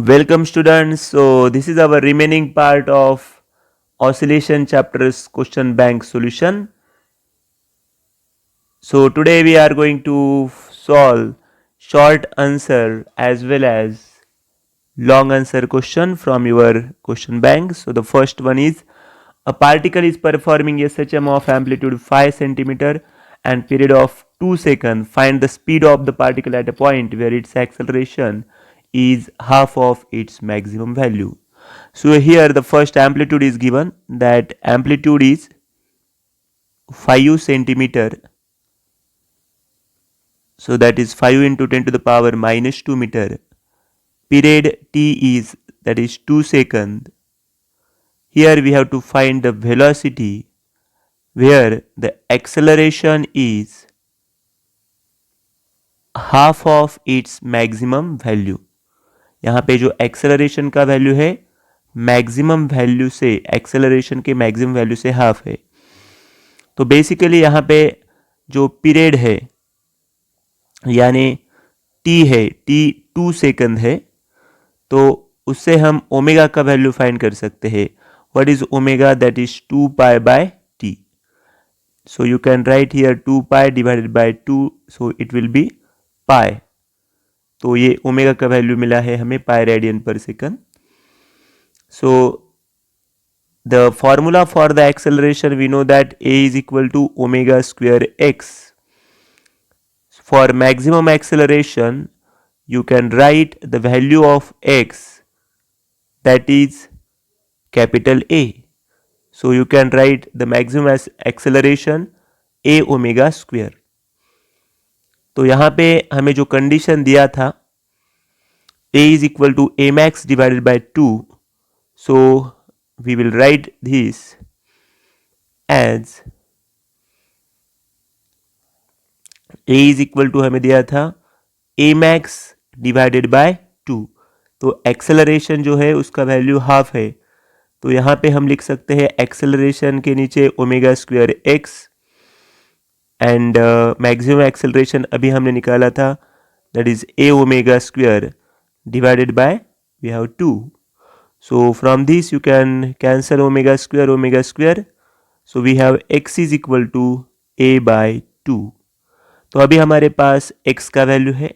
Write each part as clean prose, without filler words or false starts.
Welcome students. So this is our remaining part of oscillation chapters question bank solution. So today we are going to solve short answer as well as long answer question from your question bank. So the first one is a particle is performing a SHM of amplitude 5 centimeter and period of 2 seconds. Find the speed of the particle at a point where its acceleration is half of its maximum value. So here the first amplitude is given, that amplitude is 5 centimeter. So that is 5 into 10 to the power minus 2 meter. Period t is, that is 2 seconds. Here we have to find the velocity where the acceleration is half of its maximum value. यहाँ पे जो acceleration का value है maximum value से, acceleration के maximum value से half है. तो बेसिकली यहाँ पे जो पीरियड है यानी टी है, टी 2 सेकंड है, तो उससे हम ओमेगा का वैल्यू फाइंड कर सकते हैं. What is omega? That is 2 pi by t. So you can write here 2 pi divided by 2, so it will be pi. तो ये ओमेगा का वैल्यू मिला है हमें pi radian per second. So the formula for the acceleration we know that a is equal to omega square x. For maximum acceleration you can write the value of x, that is capital A. So you can write the maximum as acceleration a omega square. तो यहाँ पे हमें जो condition दिया था a is equal to a max divided by 2, so we will write this as a is equal to हमें दिया था a max divided by 2. तो एक्सेलरेशन जो है उसका वैल्यू हाफ है, तो यहाँ पे हम लिख सकते हैं एक्सेलरेशन के नीचे omega square x and maximum acceleration अभी हमने निकाला था, that is a omega square divided by we have 2. So from this you can cancel omega square, so we have x is equal to a by 2. तो अभी हमारे पास x का value है.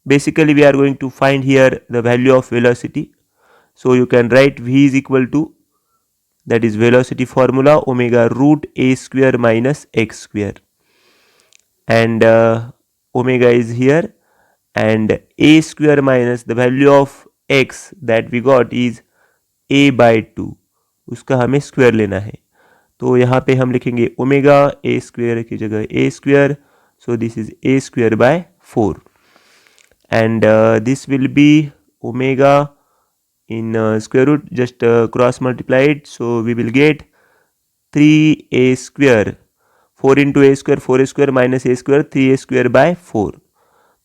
Basically we are going to find here the value of velocity. So you can write v is equal to, that is velocity formula, omega root a square minus x square, and omega is here, and a square minus the value of x that we got is a by 2, उसका हमें square लेना है. तो यहाँ पे हम लिखेंगे omega a square की जगह a square, so this is a square by 4, and this will be omega in square root, just cross multiply it, so we will get 3a square, 4 into a square 4a square minus a square 3a square by 4.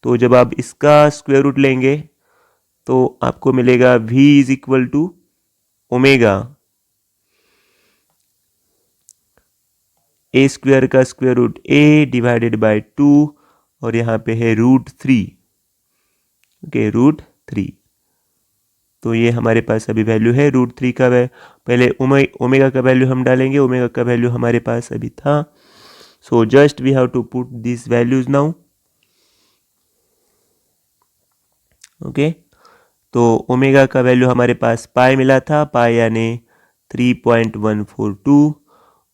तो जब आप इसका square root लेंगे तो आपको मिलेगा v is equal to omega a square का square root a divided by 2, और यहाँ पे है रूट 3. Okay, root 3. तो ये हमारे पास अभी वैल्यू है रूट 3 का. पहले ओमेगा का वैल्यू हम डालेंगे, ओमेगा का वैल्यू हमारे पास अभी था, so just we have to put this values now. Okay, तो ओमेगा का वैल्यू हमारे पास पाई मिला था, पाई यानी 3.142.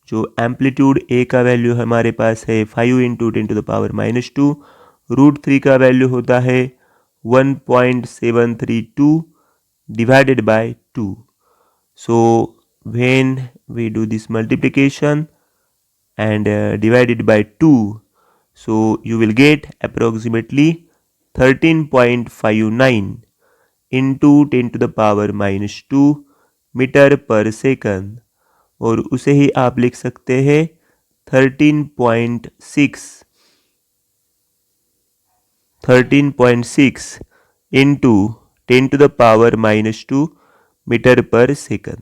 जो एम्पलीट्यूड ए का वैल्यू हमारे पास है 5 into 10 to the power minus 2. Root 3 का वैल्यू होता है 1.732 divided by 2. So when we do this multiplication and divide it by 2, so you will get approximately 13.59 into 10 to the power minus 2 metre per second, और उसे ही आप लिख सकते हैं 13.6 into 10 to the power minus 2 meter per second.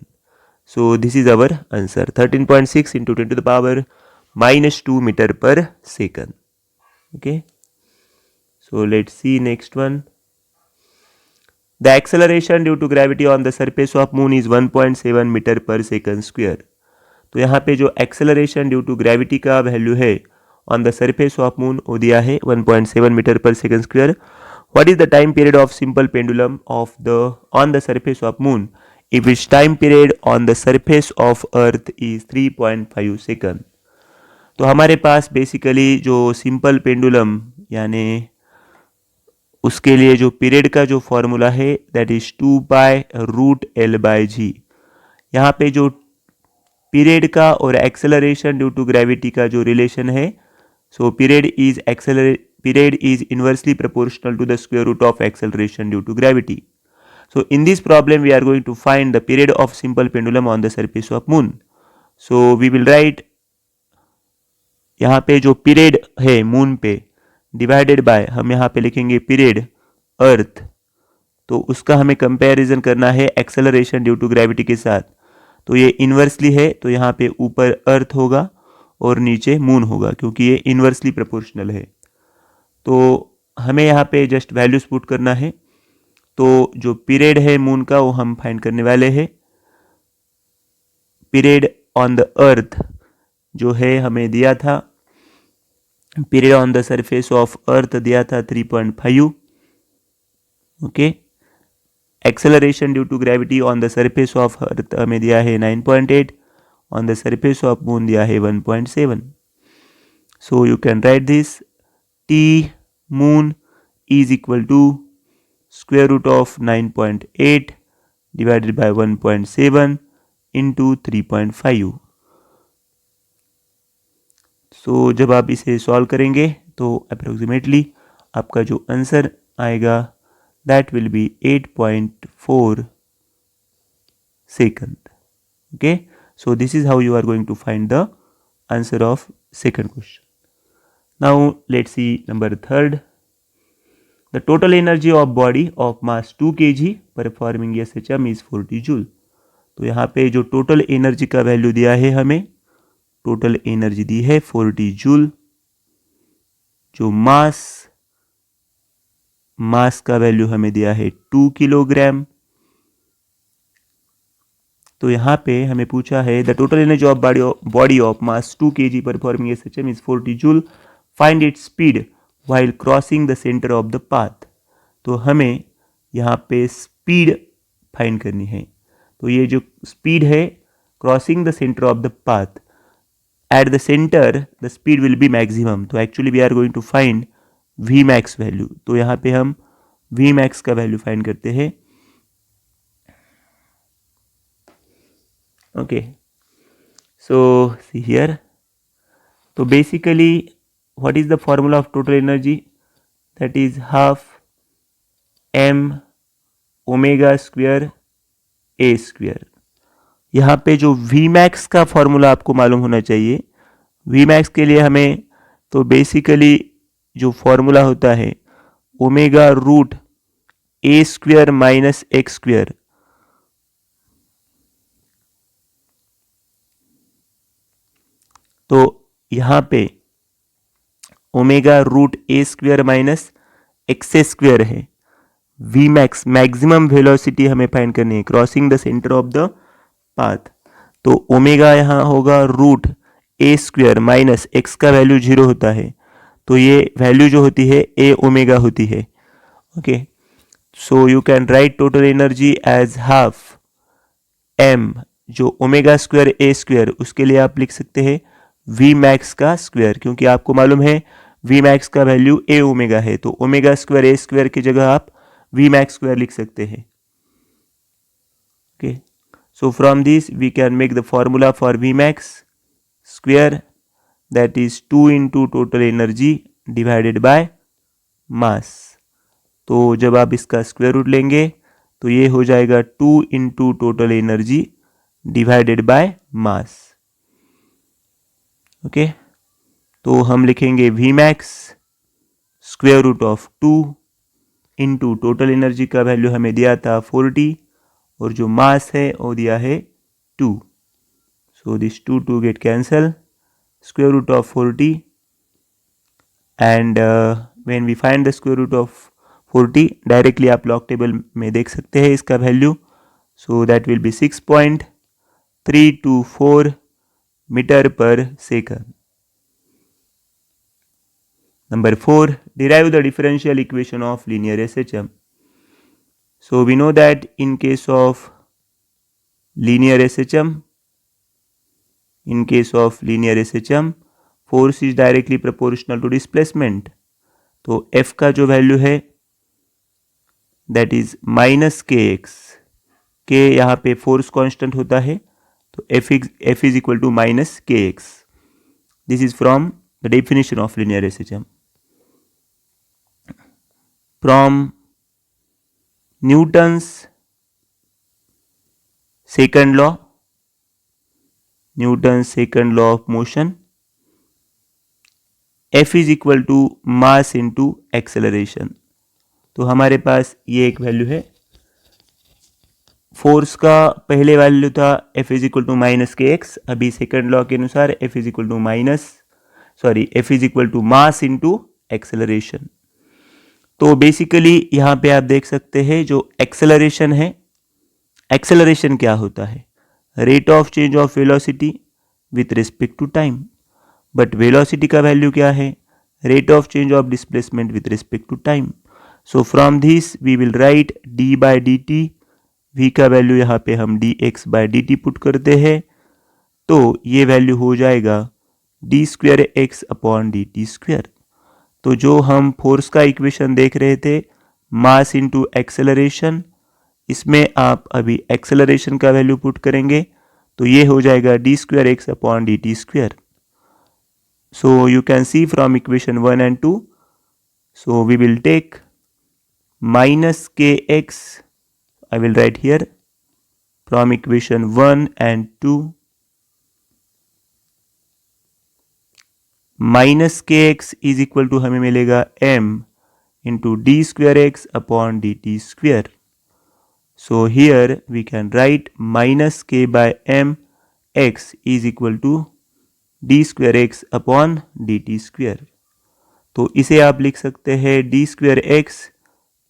So this is our answer, 13.6 into 10 to the power minus 2 meter per second. Okay, so let's see next one. The acceleration due to gravity on the surface of moon is 1.7 metre per second square. तो यहाँ पे जो acceleration due to gravity का value है on the surface of moon वो दिया है 1.7 metre per second square. What is the time period of simple pendulum of the on the surface of moon if its time period on the surface of earth is 3.5 second. तो हमारे पास basically जो simple pendulum यानी उसके लिए जो period का जो formula है दैट इज 2π√L/g। यहाँ पे जो पीरियड का और एक्सेलरेशन ड्यू टू ग्रेविटी का जो रिलेशन है, so period is inversely proportional to the square root of acceleration due to gravity. So in this problem we are going to find the period of simple pendulum on the surface of moon. So we will write यहाँ पे जो period है moon पे divided by हम यहाँ पे लिखेंगे period अर्थ, तो उसका हमें कंपैरिजन करना है एक्सेलरेशन ड्यू टू ग्रेविटी के साथ। तो ये इन्वर्सली है तो यहाँ पे ऊपर अर्थ होगा और नीचे मून होगा क्योंकि ये इन्वर्सली प्रोपोर्शनल है। तो हमें यहाँ पे जस्ट वैल्यूज पुट करना है। तो जो पीरियड है मून का वो हम फाइंड करने वाले हैं। पीरियड ऑन द अर्थ जो है हमें दिया था, period on the surface of earth दिया था 3.5। Okay, acceleration due to gravity on the surface of earth हमें दिया है 9.8, on the surface of moon दिया है 1.7। So you can write this, T moon is equal to square root of 9.8 divided by 1.7 into 3.5। सो जब आप इसे solve करेंगे तो अप्रोक्सीमेटली आपका जो आंसर आएगा that will be 8.4 second. Okay, so this is how you are going to find the answer of second question. Now let's see number third. The total energy of body of mass 2 kg performing SHM is 40 joule. तो यहाँ पे जो total energy का value दिया है हमें, total energy दी है 40 joule. जो मास का वैल्यू हमें दिया है 2 किलोग्राम। तो यहाँ पे हमें पूछा है the total energy of body of mass 2 kg performing SHM is 40 joule, find its speed while crossing the center of the path। तो हमें यहाँ पे स्पीड फाइंड करनी है। तो ये जो स्पीड है crossing the centre of the path, at the centre the speed will be maximum. तो actually we are going to find v max value. तो यहाँ पे हम वी मैक्स का वैल्यू फाइंड करते हैं। ओके, सो सी हियर, तो basically what is the formula of total energy? That is half m omega square a square। यहाँ पे जो Vmax का फॉर्मूला आपको मालूम होना चाहिए। Vmax के लिए हमें तो बेसिकली जो फॉर्मूला होता है omega root a square minus x square. तो यहाँ पे omega root a square minus x square है। वी मैक्स मैक्सिमम वेलोसिटी हमें फाइंड करनी है crossing the centre of the path. तो ओमेगा यहाँ होगा root a square minus x का वैल्यू 0 होता है, तो ये वैल्यू जो होती है ए ओमेगा होती है। Okay, so you can write total energy as half m, जो ओमेगा स्क्वेयर ए स्क्वेयर उसके लिए आप लिख सकते हैं वी मैक्स का स्क्वायर, क्योंकि आपको मालूम है वी मैक्स का वैल्यू ए ओमेगा है। तो ओमेगा स्क्वायर ए स्क्वायर की जगह आप वी मैक्स स्क्वायर लिख सकते हैं। Okay, so from this we can make the formula for v max square, that is 2 into total energy divided by mass. तो जब आप इसका स्क्वायर रूट लेंगे तो ये हो जाएगा 2 into total energy divided by mass. Okay, तो हम लिखेंगे v max square root of 2 into total energy का वैल्यू हमें दिया था 40 और जो मास है वो दिया है 2। So this 2 get cancel, square root of 40 and when we find the square root of 40 directly आप लॉग टेबल में देख सकते हैं इसका value. So that will be 6.324 metre per second. Number 4, derive the differential equation of linear SHM. So we know that in case of linear SHM, force is directly proportional to displacement. तो F का जो value है that is minus kx. k यहाँ पे force constant होता है, तो F is equal to minus kx. This is from the definition of linear SHM. From Newton's second law of motion, F is equal to mass into acceleration. तो हमारे पास ये एक value है. फोर्स का पहले वैल्यू था F is equal to minus kx. अभी second law के अनुसार F is equal to mass into acceleration. तो बेसिकली यहाँ पे आप देख सकते हैं जो एक्सेलरेशन है, एक्सेलरेशन क्या होता है? Rate of change of velocity with respect to time. But velocity का वैल्यू क्या है? Rate of change of displacement with respect to time. So from this we will write d by d t. v का value यहाँ पे हम dx by d t put करते हैं, तो ये वैल्यू हो जाएगा d square x upon d t square. तो जो हम फोर्स का इक्वेशन देख रहे थे, मास इनटू एक्सेलरेशन, इसमें आप अभी एक्सेलरेशन का वैल्यू पुट करेंगे तो ये हो जाएगा d square x upon d t square. So you can see from equation 1 and 2. So we will take minus k x, I will write here from equation 1 and 2. Minus k x is equal to हमें मिलेगा m into d square x upon d t square. So here we can write minus k by m x is equal to d square x upon d t square. तो इसे आप लिख सकते हैं d square x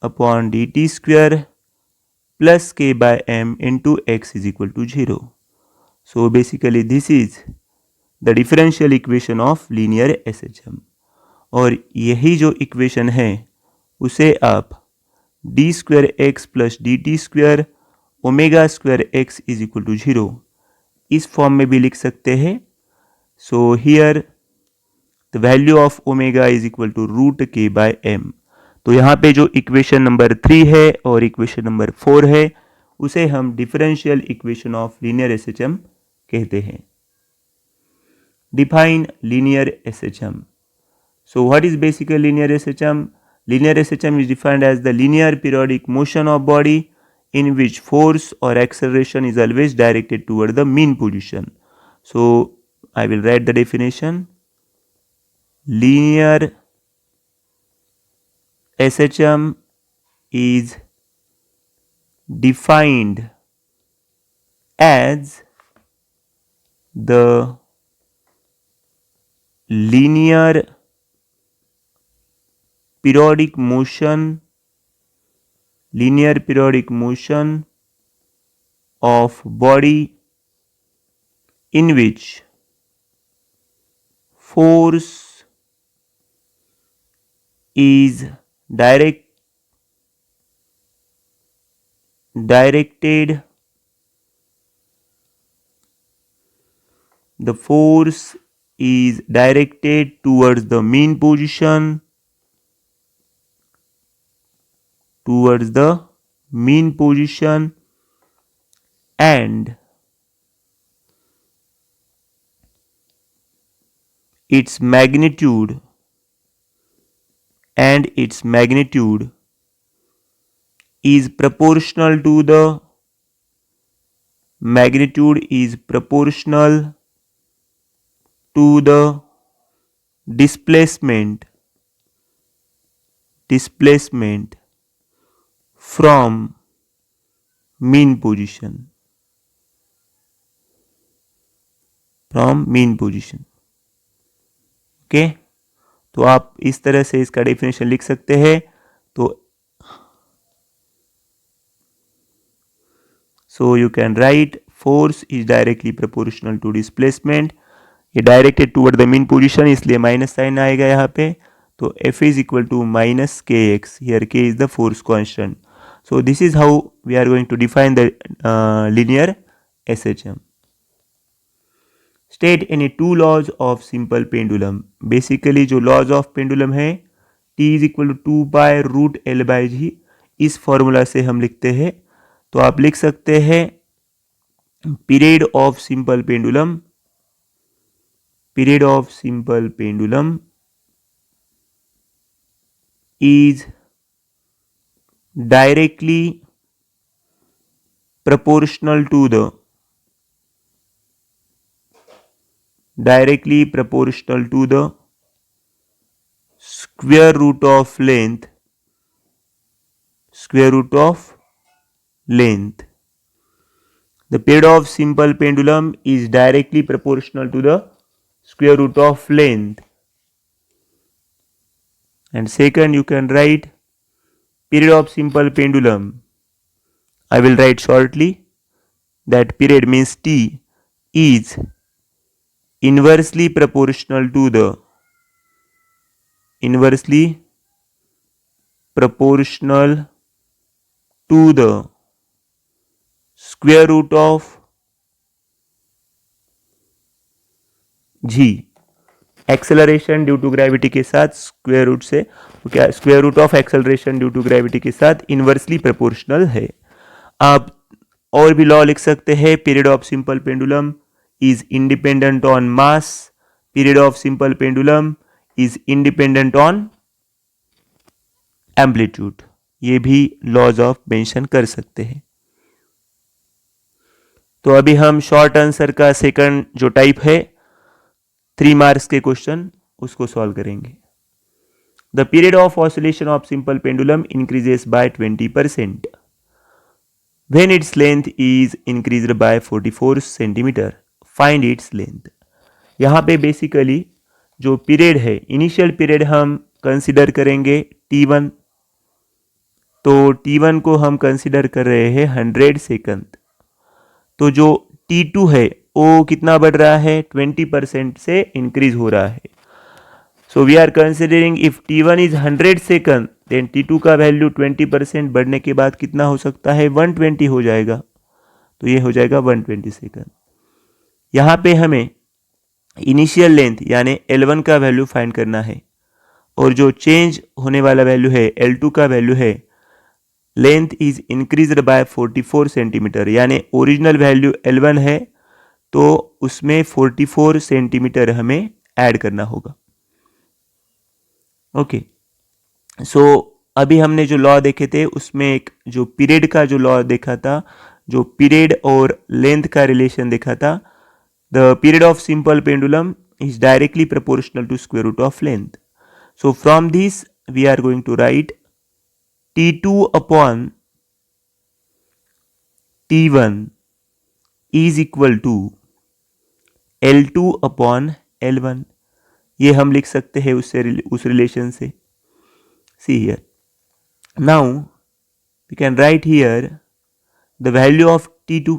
upon d t square plus k by m into x is equal to 0. So basically this is the differential equation of linear SHM. और यही जो equation है उसे आप d square x plus d t square omega square x is equal to 0 इस form में भी लिख सकते हैं. So here the value of omega is equal to root k by m. तो यहाँ पे जो इक्वेशन नंबर 3 है और इक्वेशन नंबर 4 है उसे हम differential equation of linear SHM कहते हैं. Define linear SHM. So what is basically linear SHM? Linear SHM is defined as the linear periodic motion of body in which force or acceleration is always directed toward the mean position. So I will write the definition. Linear SHM is defined as the linear periodic motion of body in which force is directed the force is directed towards the mean position and its magnitude is proportional to the displacement from mean position. Okay, तो आप इस तरह से इसका definition लिख सकते हैं. तो So you can write force is directly proportional to displacement. ये directed toward the mean position, इसलिए माइनस साइन आएगा यहाँ पे. तो F is equal to minus k x. Here k is the force constant. So this is how we are going to define the linear SHM. State any two laws of simple pendulum. Basically जो laws of pendulum है, T is equal to 2 by root L by G, इस formula से हम लिखते हैं. तो आप लिख सकते हैं period of simple pendulum, period of simple pendulum is directly proportional to the square root of length. The period of simple pendulum is directly proportional to the square root of length. And second, you can write period of simple pendulum. I will write shortly. That period means T is inversely proportional to the square root of G. Acceleration due to gravity के साथ square root से क्या, square root of acceleration due to gravity के साथ inversely proportional है. आप और भी लॉ लिख सकते हैं. Period of simple pendulum is independent on mass. Period of simple pendulum is independent on amplitude. ये भी लॉज ऑफ मेंशन कर सकते हैं. तो अभी हम शॉर्ट आंसर का सेकंड जो टाइप है 3 मार्क्स के क्वेश्चन उसको सॉल्व करेंगे. The period of oscillation of simple pendulum increases by 20% when its length is increased by 44 centimetre. Find its length. यहाँ पे बेसिकली जो पीरियड है, इनिशियल पीरियड हम कंसिडर करेंगे T1. तो T1 को हम कंसिडर कर रहे हैं 100 सेकंड. तो जो T2 है वो कितना बढ़ रहा है, 20% से इंक्रीज हो रहा है. So we are considering if T1 is 100 second then T2 का वैल्यू 20% बढ़ने के बाद कितना हो सकता है, 120 हो जाएगा. तो ये हो जाएगा 120 सेकंड. यहाँ पे हमें इनिशियल लेंथ यानी L1 का वैल्यू फाइंड करना है और जो चेंज होने वाला वैल्यू है L2 का वैल्यू है length is increased by 44 centimetre. यानी ओरिजिनल वैल्यू L1 है तो उसमें 44 सेंटीमीटर हमें ऐड करना होगा. ओके. सो अभी हमने जो लॉ देखे थे उसमें एक जो पीरियड का जो लॉ देखा था, जो पीरियड और लेंथ का रिलेशन देखा था. The period of simple pendulum is directly proportional to square root of length. So from this we are going to write T2 upon T1 is equal to L2 upon L1. ये हम लिख सकते हैं उस relation से. See here now we can write here the value of T2.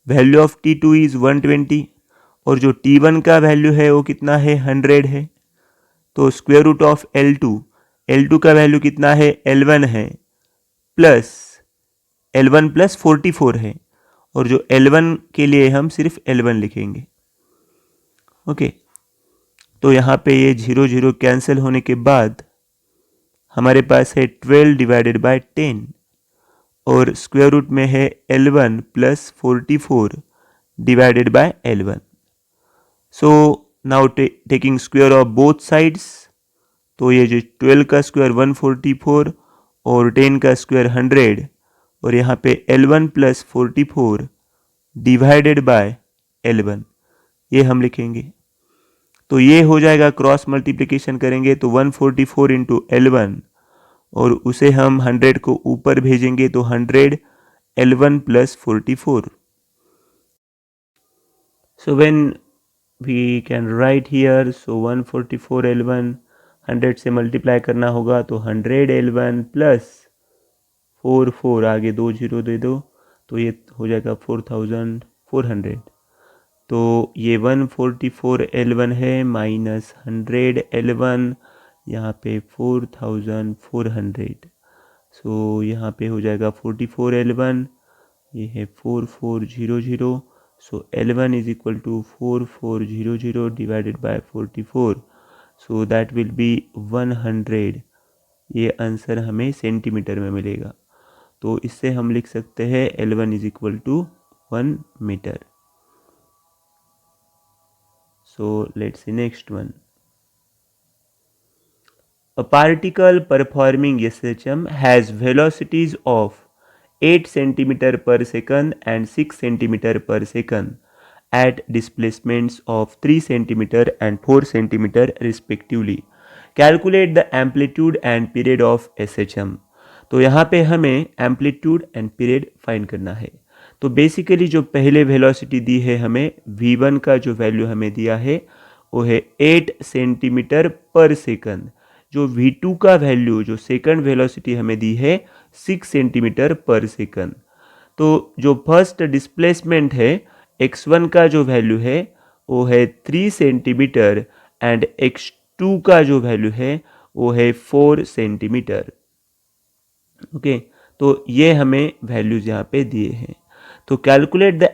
Value of T2 is 120 और जो T1 का वैल्यू है वो कितना है, 100 है. तो स्क्वायर रूट ऑफ L2 का वैल्यू कितना है, L1 है प्लस L1 प्लस 44 है और जो L1 के लिए हम सिर्फ L1 लिखेंगे. ओके. तो यहाँ पे ये 0 0 कैंसिल होने के बाद हमारे पास है 12 डिवाइडेड बाय 10 और स्क्वायर रूट में है L1 plus 44 divided by L1. So now taking square of both sides. तो ये जो 12 का स्क्वायर 144 और 10 का स्क्वायर 100 और यहाँ पे L1 plus 44 divided by L1 ये हम लिखेंगे. तो ये हो जाएगा, क्रॉस मल्टीप्लिकेशन करेंगे तो 144 इंटू L1 और उसे हम 100 को ऊपर भेजेंगे तो 100 L1 plus 44. So when we can write here, so 144 L1 100 से मल्टीप्लाई करना होगा तो 100 L1 प्लस 44 आगे 2 0 दे दो तो ये हो जाएगा 4400। तो ये 144 L1 है माइनस 100 L1, यहाँ पे 4400। सो यहाँ पे हो जाएगा 44 L1, ये है 4400। So L1 is equal to 4400 divided by 44, so that will be 100। ये आंसर हमें सेंटीमीटर में मिलेगा। तो इससे हम लिख सकते हैं L1 is equal to 1 metre. So let's see next one. A particle performing SHM has velocities of 8 cm per second and 6 cm per second at displacements of 3 cm and 4 cm respectively. Calculate the amplitude and period of SHM. तो यहाँ पे हमें amplitude and period find करना है। तो basically जो पहले velocity दी है हमें v1 का जो वैल्यू हमें दिया है वो है 8 सेंटीमीटर पर सेकंड। जो v2 का वैल्यू जो सेकंड वेलोसिटी हमें दी है 6 सेंटीमीटर पर सेकंड। तो जो फर्स्ट डिस्प्लेसमेंट है x1 का जो वैल्यू है वो है 3 सेंटीमीटर एंड x2 का जो वैल्यू है वो है 4 सेंटीमीटर। ओके, तो ये हमें वैल्यूज यहाँ पे दिए हैं। तो calculate the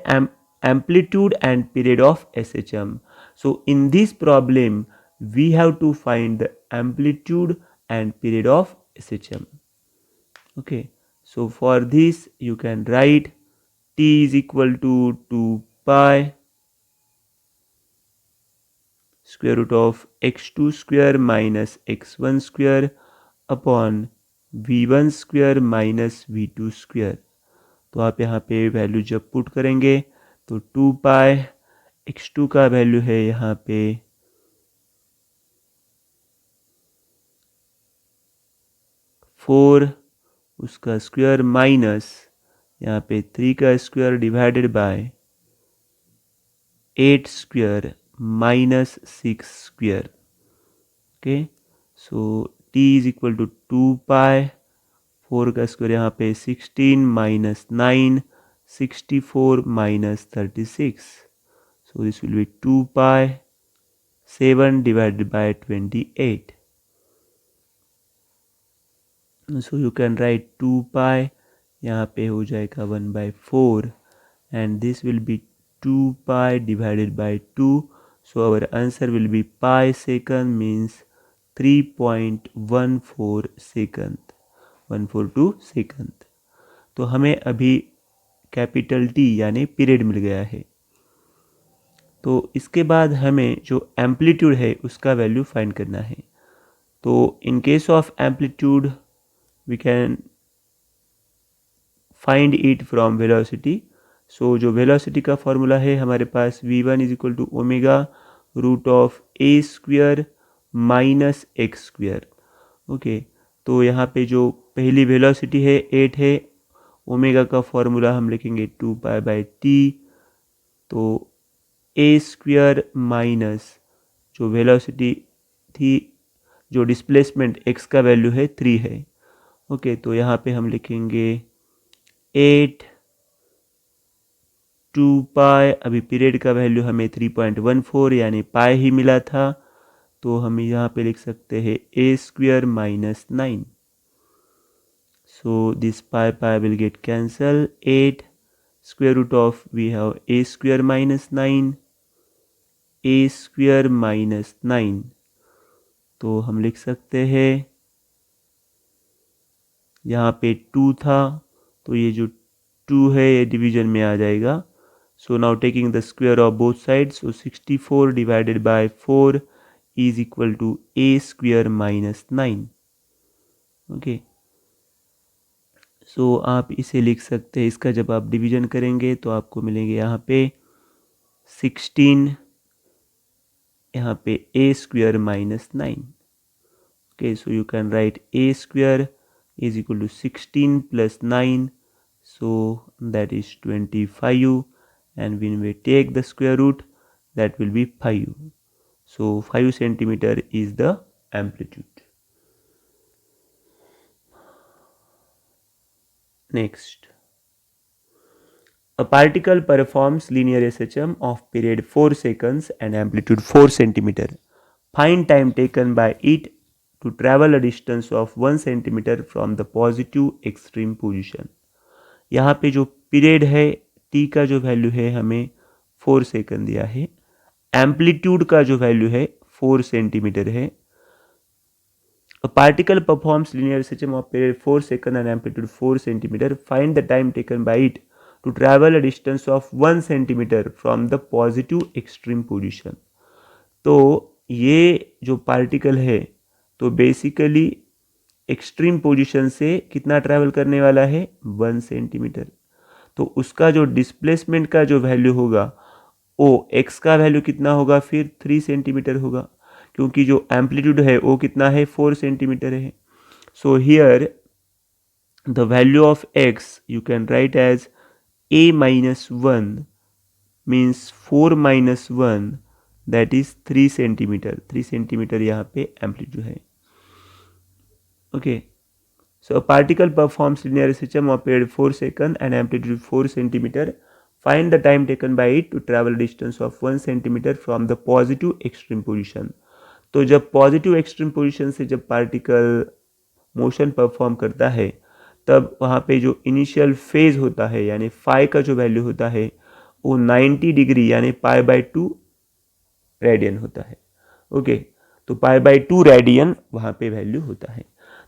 amplitude and period of SHM. So in this problem we have to find the amplitude and period of SHM. Okay, so for this you can write T is equal to 2 pi square root of x2 square minus x1 square upon v1 square minus v2 square। तो आप यहाँ पे value जब put करेंगे तो 2 पाई x2 का value है यहाँ पे 4 उसका स्क्वायर माइनस यहाँ पे 3 का square divided by 8 square minus 6 square. Okay, so t is equal to 2 pi 4 का स्क्वायर यहाँ पे 16 minus 9 64 minus 36, so this will be 2 pi 7 divided by 28. So you can write 2 pi, यहाँ पे हो जाएगा 1/4 and this will be 2 pi divided by 2, so our answer will be pi second means 3.14 second, 142 second। तो हमें अभी capital T यानी period मिल गया है। तो इसके बाद हमें जो एम्पलीट्यूड है उसका वैल्यू फाइंड करना है। तो in case of amplitude we can find it from velocity. So जो वेलोसिटी का फॉर्मूला है हमारे पास v1 is equal to omega root of a square minus x square. Okay, तो यहाँ पे जो पहली वेलोसिटी है 8 है, ओमेगा का फॉर्मूला हम लिखेंगे 2 पाई बाई टी। तो ए स्क्वायर माइनस जो वेलोसिटी थी जो डिस्प्लेसमेंट x का वैल्यू है 3 है। ओके, तो यहाँ पे हम लिखेंगे 8 2 पाई, अभी पीरियड का वैल्यू हमें 3.14 यानी पाई ही मिला था, तो हम यहाँ पे लिख सकते हैं ए square minus 9। So this pi will get cancelled. 8 square root of we have a square minus 9, a square minus 9। तो हम लिख सकते हैं यहाँ पे 2 था तो ये जो 2 है ये डिवीजन में आ जाएगा। So now taking the square of both sides, so 64 divided by 4 is equal to a square minus 9। Okay, सो आप इसे लिख सकते हैं, इसका जब आप डिवीजन करेंगे तो आपको मिलेंगे यहाँ पे 16, यहाँ पे a square minus 9। Okay, so you can write a square is equal to 16 plus 9, so that is 25 and when we take the square root that will be 5। So 5 centimetre is the amplitude. Next, A particle performs linear SHM of period 4 seconds and amplitude 4 centimeter. Find time taken by it to travel a distance of 1 centimeter from the positive extreme position. यहाँ पे जो period है t का जो value है हमें 4 second दिया है, एम्पलीट्यूड का जो वैल्यू है 4 सेंटीमीटर है. A particle performs linear SHM of period 4 seconds and amplitude 4 centimeter. Find the time taken by it to travel a distance of 1 centimeter from the positive extreme position. तो ये जो particle है तो basically extreme position से कितना travel करने वाला है 1 सेंटीमीटर. तो उसका जो डिस्प्लेसमेंट का जो वैल्यू होगा ओ एक्स का वैल्यू कितना होगा फिर 3 सेंटीमीटर होगा, क्योंकि जो एम्पलीट्यूड है वो कितना है 4 सेंटीमीटर है. So here the value of x you can write as a minus 1 means 4 minus 1 that is 3 centimeter. 3 centimeter यहाँ पे एम्पलीट्यूड है. Okay, so a particle performs linear SHM of period 4 seconds and amplitude 4 centimeter. Find the time taken by it to travel distance of 1 centimeter from the positive extreme position. तो जब positive extreme position से जब particle motion perform करता है तब वहाँ पे जो इनिशियल फेज होता है यानी फाई का जो वैल्यू होता है वो 90 डिग्री यानी पाई बाई 2 रेडियन होता है. ओके, तो पाई बाई 2 रेडियन वहाँ पे वैल्यू होता है.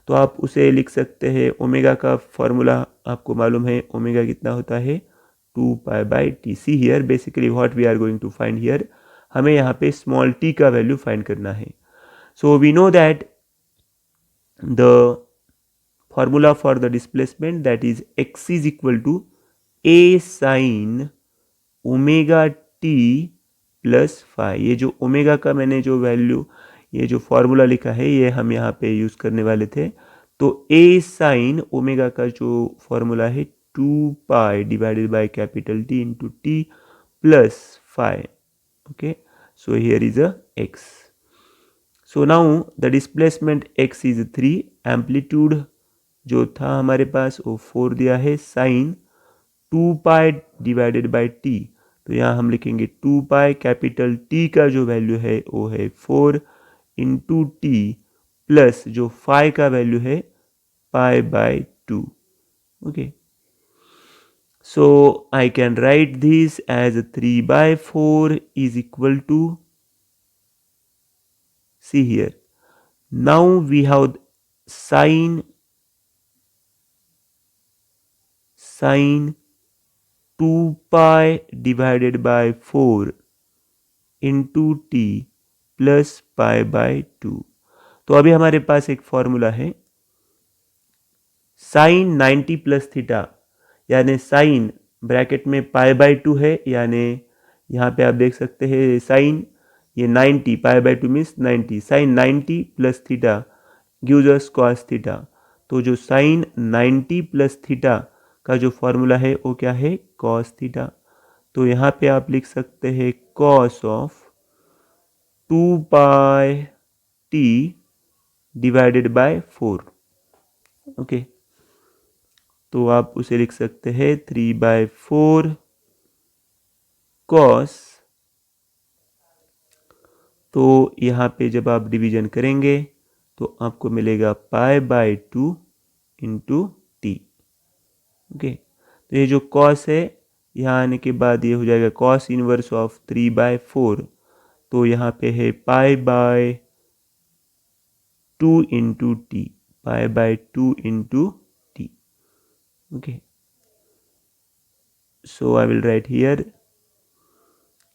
तो आप उसे लिख सकते हैं, ओमेगा का फॉर्मूला आपको मालूम है, ओमेगा कितना होता है 2 pi by t. See here basically what we are going to find here, हमें यहाँ पे स्मॉल टी का वैल्यू फाइंड करना है. So we know that the formula for the displacement that is x is equal to a sin omega t plus phi. ये जो omega का मैंने जो वैल्यू ये जो फॉर्मूला लिखा है ये हम यहाँ पे यूज़ करने वाले थे. तो a sin ओमेगा का जो फॉर्मूला है 2 pi divided by capital T into t plus phi. Okay, so here is a x. So now the displacement x is 3, amplitude जो था हमारे पास वो 4 दिया है, sine 2 pi divided by t. तो यहाँ हम लिखेंगे 2 पाई, कैपिटल टी का जो वैल्यू है वो है 4 इंटू टी प्लस जो फाई का वैल्यू है pi by 2. Okay, so I can write this as 3 by 4 is equal to, see here now we have sine sin 2 pi divided by 4 into t plus pi by 2. तो अभी हमारे पास एक formula है sign 90 plus theta, यानी sign bracket में पाई by 2 है, यानी यहाँ पे आप देख सकते हैं साइन ये 90 pi by 2 means 90, sine 90 plus theta gives us cos theta. तो जो साइन 90 प्लस थीटा का जो फॉर्मूला है वो क्या है कॉस थीटा. तो यहाँ पे आप लिख सकते हैं cos of 2 pi T divided by 4. Okay, तो आप उसे लिख सकते हैं 3 बाय 4 कॉस. तो यहाँ पे जब आप डिवीजन करेंगे तो आपको मिलेगा पाई बाय 2 इंटू टी. ओके, तो ये जो कॉस है यहाँ आने के बाद ये हो जाएगा कॉस इनवर्स ऑफ 3 बाय 4. तो यहाँ पे है pi by 2 into t, pi by 2 into t. Okay, so I will write here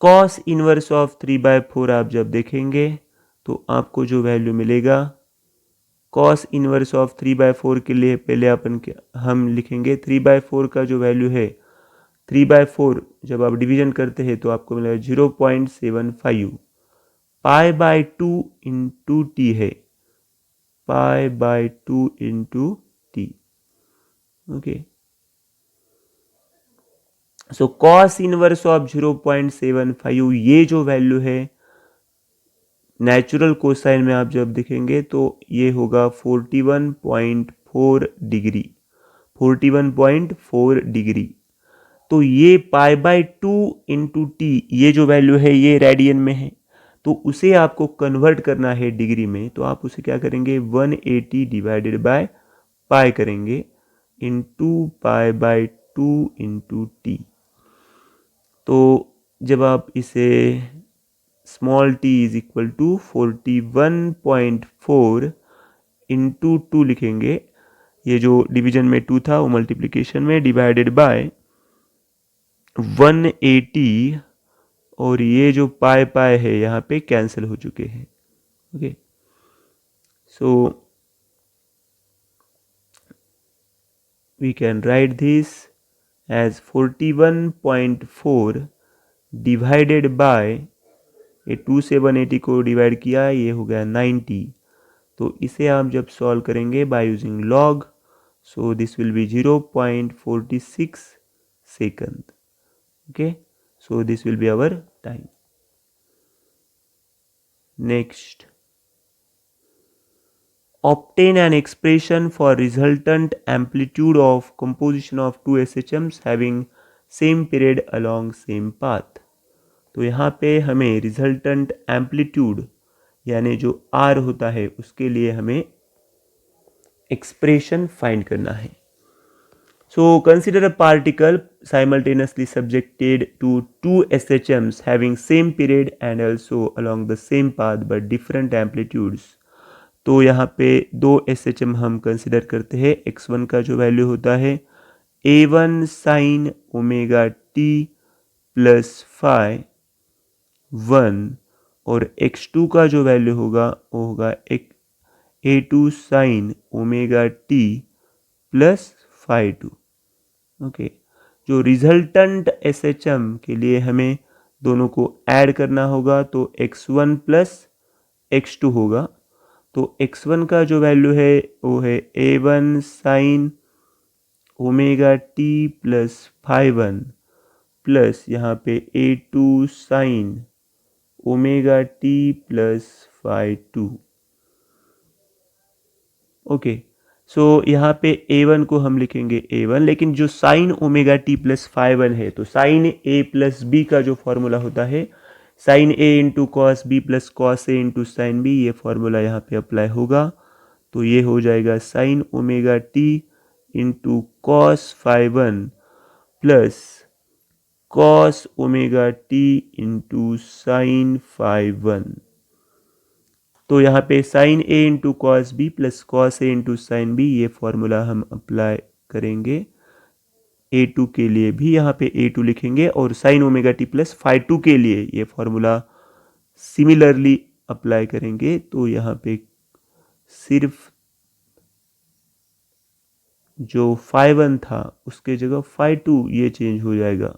cos inverse of 3 by 4. आप जब देखेंगे तो आपको जो वैल्यू मिलेगा कॉस इनवर्स ऑफ 3 बाय 4 के लिए पहले हम लिखेंगे 3 बाय 4 का जो वैल्यू है 3 बाय 4 जब आप डिवीजन करते हैं तो आपको मिलेगा 0.75. पाई बाय 2 इंटू टी है, pi by 2 into t. Okay, so cos inverse of 0.75 ये जो वैल्यू है नेचुरल कोसाइन में आप जब देखेंगे तो ये होगा 41.4 डिग्री, 41.4 डिग्री. तो ये पाई बाय 2 इंटू टी, ये जो वैल्यू है ये रेडियन में है, तो उसे आपको कन्वर्ट करना है डिग्री में। तो आप उसे क्या करेंगे, 180 डिवाइडेड बाय पाई करेंगे into pi by 2 into t. तो जब आप इसे small t is equal to 41.4 into 2 लिखेंगे, ये जो डिवीजन में 2 था वो मल्टीप्लिकेशन में, डिवाइडेड बाय 180, और ये जो पाई पाई है यहाँ पे कैंसिल हो चुके हैं। Okay, so we can write this as 41.4 divided by, ये 2 से 180 को डिवाइड किया, ये हो गया 90। तो इसे आप जब सॉल्व करेंगे by using log, so this will be 0.46 second. Okay, so this will be our time. Next, obtain an expression for resultant amplitude of composition of two SHMs having same period along same path. तो यहाँ पे हमें resultant amplitude यानी जो R होता है उसके लिए हमें एक्सप्रेशन फाइंड करना है। So consider a particle simultaneously subjected to two SHMs having same period and also along the same path but different amplitudes. तो यहाँ पे दो SHM हम कंसिडर करते हैं। x1 का जो वैल्यू होता है a1 sin omega t plus phi 1, और x2 का जो वैल्यू होगा वो होगा a2 sin omega t plus phi 2। Okay, जो रिजल्टेंट SHM के लिए हमें दोनों को ऐड करना होगा, तो x1 प्लस x2 होगा। तो x1 का जो वैल्यू है वो है a1 sine omega t plus phi 1 plus यहाँ पे a2 sine omega t plus phi 2। Okay, so यहाँ पे a1 को हम लिखेंगे a1, लेकिन जो sine omega t plus phi 1 है, तो साइन a प्लस बी का जो फॉर्मूला होता है sine a into cos b plus cos a into sine b, ये फॉर्मूला यहाँ पे अप्लाई होगा। तो ये हो जाएगा sine omega t into cos phi 1 plus cos omega t into sine phi 1। तो यहाँ पे sine a into cos b plus cos a into sine b, ये फॉर्मूला हम अप्लाई करेंगे a2 के लिए भी, यहाँ पे a2 लिखेंगे, और sine omega t plus phi 2 के लिए ये फॉर्मूला सिमिलरली अप्लाई करेंगे। तो यहाँ पे सिर्फ जो फाई 1 था उसके जगह फाई 2 ये चेंज हो जाएगा।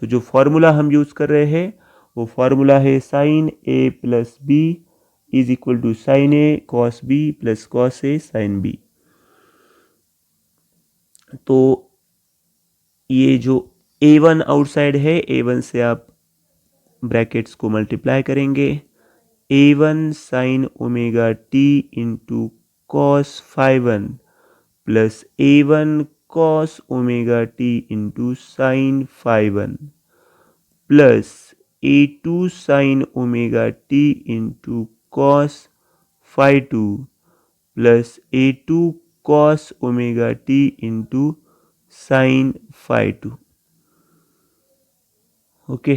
तो जो फॉर्मूला हम यूज़ कर रहे हैं वो फॉर्मूला है sine a plus b is equal to sine a cos b plus cos a sine b. तो ये जो a1 आउटसाइड है, a1 से आप ब्रैकेट्स को मल्टीप्लाई करेंगे, a1 sine omega t into cos phi 1 plus a1 cos omega t into sine phi 1 plus a2 sine omega t into cos phi 2 plus a2 cos omega t into sine phi 2। Okay,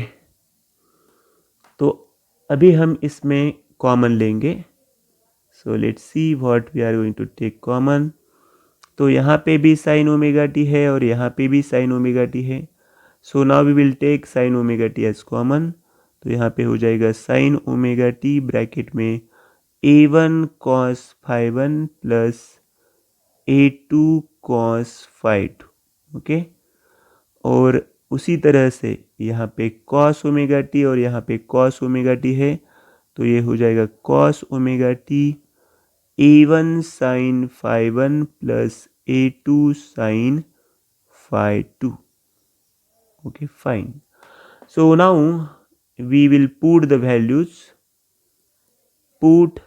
तो अभी हम इसमें common लेंगे। So let's see what we are going to take common. तो यहाँ पे भी sign omega t है और यहाँ पे भी साइन ओमेगा टी है। So now we will take sine omega t as common. तो यहाँ पे हो जाएगा साइन ओमेगा टी ब्रैकेट में a1 cos phi 1 plus a2 cos phi 2। Okay, और उसी तरह से यहाँ पे कॉस ओमेगा टी और यहाँ पे कॉस ओमेगा टी है, तो ये हो जाएगा cos omega t a1 sine phi 1 plus a2 sine phi 2। Okay, fine. So now we will put the values, put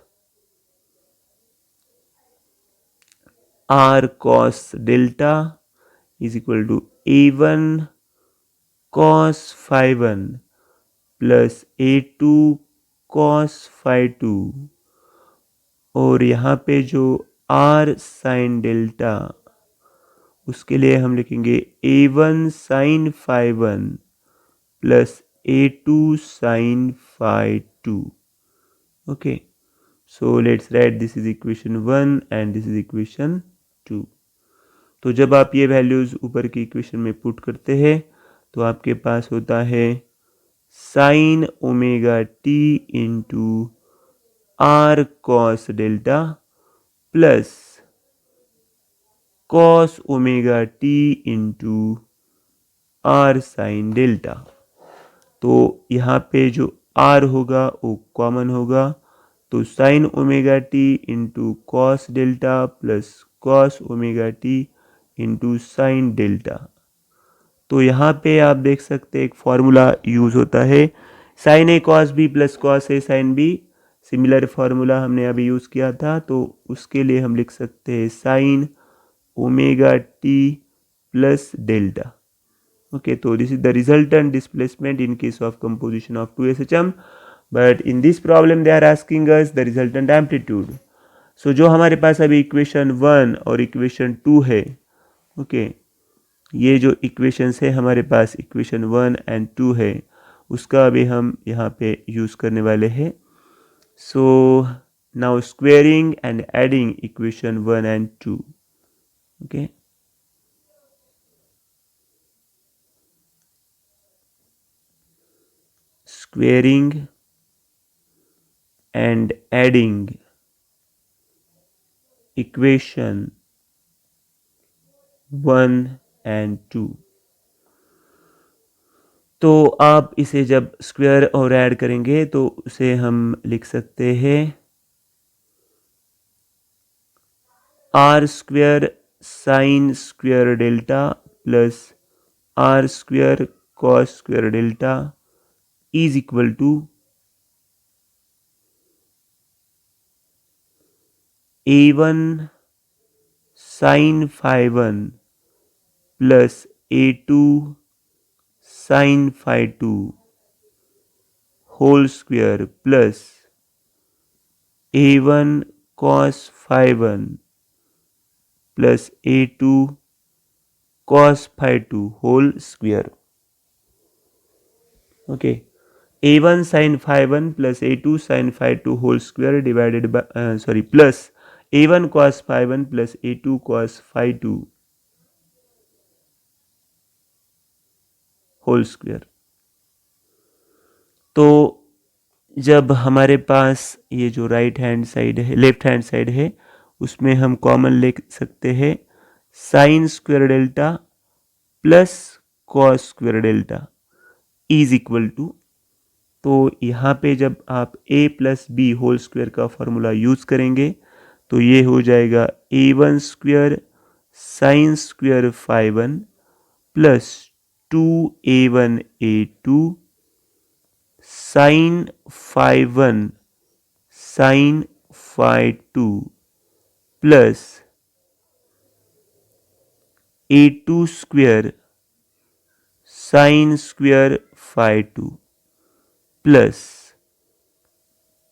r cos delta is equal to a1 cos phi 1 plus A2 cos phi 2, और यहाँ पे जो r sin delta, उसके लिए हम लिखेंगे A1 sin phi 1 plus A2 sin phi 2. Okay, so let's write this is equation 1 and this is equation 2. तो जब आप ये वैल्यूज ऊपर की इक्वेशन में पुट करते हैं तो आपके पास होता है sine omega t into r cos delta plus cos omega t into r sine delta. तो यहाँ पे जो आर होगा वो कॉमन होगा, तो sign omega t into cos delta plus cos omega t into sign delta. तो यहाँ पे आप देख सकते हैं एक फॉर्मूला यूज होता है, sine a cos b plus cos a sine B. Similar formula हमने अभी यूज किया था, तो उसके लिए हम लिख सकते हैं sign omega t plus delta. Okay, so this is the resultant displacement in case of composition of 2SHM, but in this problem they are asking us the resultant amplitude. So जो हमारे पास अभी इक्वेशन 1 और equation 2 है, okay, ये जो equations है हमारे पास इक्वेशन 1 एंड 2 है, उसका अभी हम यहाँ पे यूज़ करने वाले हैं। So now squaring and adding equation 1 and 2, okay. Squaring and adding equation 1 and 2। तो आप इसे जब स्क्वायर और ऐड करेंगे तो उसे हम लिख सकते हैं r square sine square delta plus r square cos square delta is equal to A1 sin phi 1 plus A2 sin phi 2 whole square plus A1 cos phi 1 plus A2 cos phi 2 whole square. Okay, A1 sin phi 1 plus A2 sin phi 2 whole square divided by plus A1 cos phi 1 plus A2 cos phi 2 whole square. तो जब हमारे पास ये जो right hand side है, left hand side है, उसमें हम common ले सकते हैं sine square delta plus cos square delta is equal to, तो यहाँ पे जब आप a plus b whole square का फॉर्मूला यूज करेंगे तो ये हो जाएगा A1 square sine square phi 1 plus 2A1 A2 sine phi 1 sine phi 2 plus A2 square sine square phi 2 plus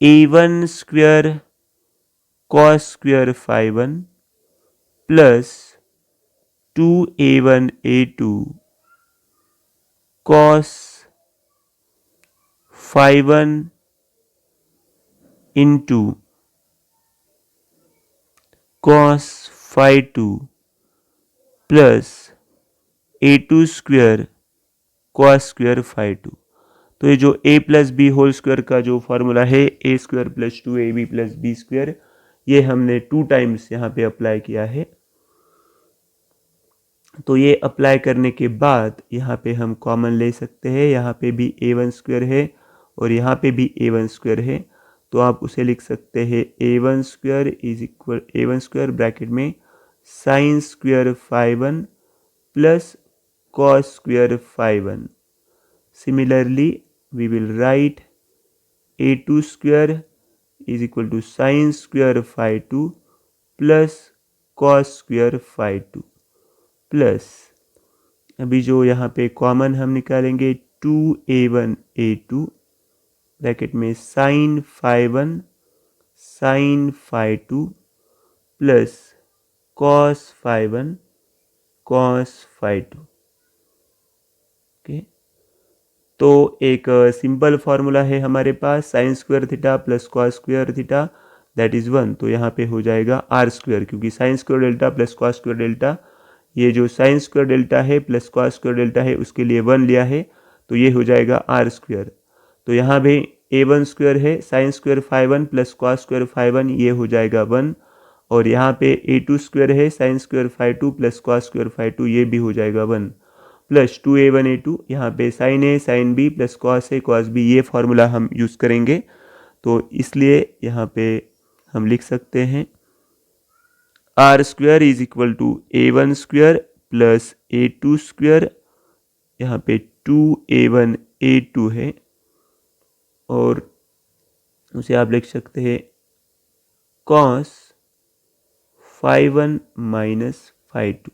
A1 square cos square phi 1 plus 2A1 A2 cos phi 1 into cos phi 2 plus A2 square cos square phi 2। तो ये जो a plus b whole square का जो formula है a square plus 2ab plus b square, ये हमने 2 times यहाँ पे अप्लाई किया है। तो ये अप्लाई करने के बाद यहाँ पे हम कॉमन ले सकते हैं, यहाँ पे भी A1 स्क्वायर है और यहाँ पे भी A1 स्क्वायर है, तो आप उसे लिख सकते हैं A1 square is equal A1 square bracket में sine square phi 1 plus cos square phi 1। Similarly we will write A2 square is equal to sin square phi 2 plus cos square phi 2 plus अभी जो यहाँ पे common हम निकालेंगे 2a1 a2 bracket में sine phi one sine phi two plus cos phi one cos phi two. Okay, तो एक simple formula है हमारे पास sine square theta plus cos square theta that is 1। तो यहाँ पे हो जाएगा आर स्क्वायर, क्योंकि sine square delta plus cos square delta, ये जो साइन स्क्वायर डेल्टा है प्लस कॉस स्क्वायर डेल्टा है उसके लिए 1 लिया है, तो ये हो जाएगा आर स्क्वायर। तो यहाँ भी a1 स्क्वायर है, sine square phi one plus cos square phi one, ये हो जाएगा 1। और यहाँ पे a2 स्क्वायर है, sine square phi two plus cos square phi two, ये भी हो जाएगा 1 प्लस 2a1 a2। यहाँ पे sine a sine b plus cos a cos b, ये फॉर्मूला हम यूज़ करेंगे। तो इसलिए यहाँ पे हम लिख सकते हैं r square is equal to a1 square plus a2 square, यहाँ पे 2a1 a2 है, और उसे आप लिख सकते हैं cos phi one minus phi two.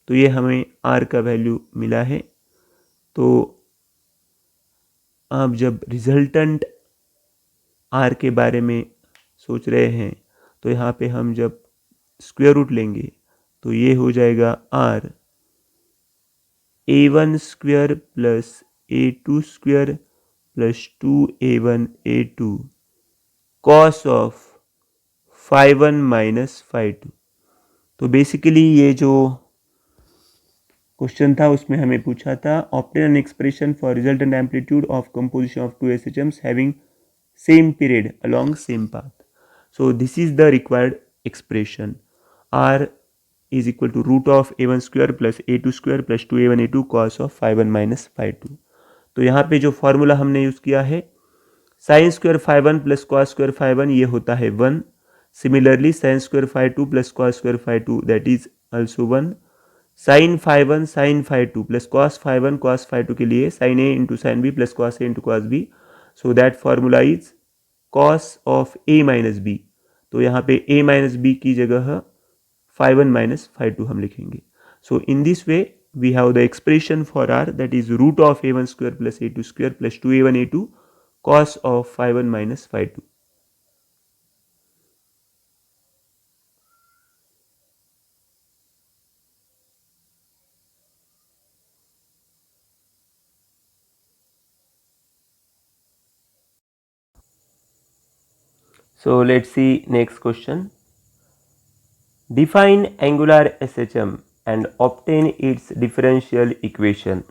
तो ये हमें आर का वैल्यू मिला है। तो आप जब रिजल्टेंट आर के बारे में सोच रहे हैं तो यहाँ पे हम जब स्क्वायर रूट लेंगे तो ये हो जाएगा r a1 square plus a2 square plus 2a1 a2 cos of phi one minus phi two. तो बेसिकली ये जो क्वेश्चन था उसमें हमें पूछा था obtain an expression for resultant amplitude of composition of two SHMs having same period along same path. So this is the required expression, r is equal to root of a1 square plus a2 square plus 2a1 a2 cos of phi 1 minus phi 2। तो यहाँ पे जो formula हमने use किया है sine square phi one plus cos square phi one, ये होता है 1। Similarly sine square phi two plus cos square phi two that is also 1। Sine phi one sine phi two plus cos phi one cos phi two के लिए sine a into sine b plus cos a into cos b, so that formula is cos of a minus b. तो यहाँ पे a minus b की जगह phi one minus phi two हम लिखेंगे। So in this way we have the expression for r that is root of a1 square plus a2 square plus 2a1 a2 cos of phi 1 minus phi 2। So let's see next question. Define angular SHM and obtain its differential equation.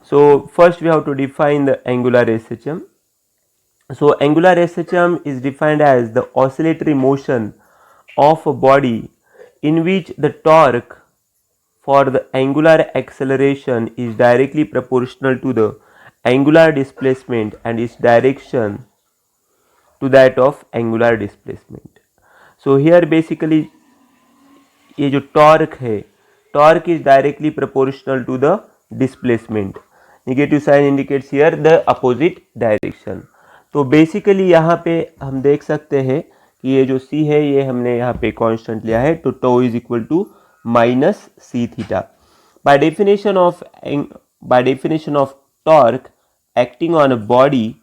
So first we have to define the angular SHM. So angular SHM is defined as the oscillatory motion of a body in which the torque for the angular acceleration is directly proportional to the angular displacement and its direction to that of angular displacement. So here basically ये जो torque है, torque is directly proportional to the displacement. Negative sign indicates here the opposite direction. तो basically यहाँ पे हम देख सकते हैं कि ये जो c है ये हमने यहाँ पे कांस्टेंट लिया है, तो tau is equal to minus c theta. By definition of torque acting on a body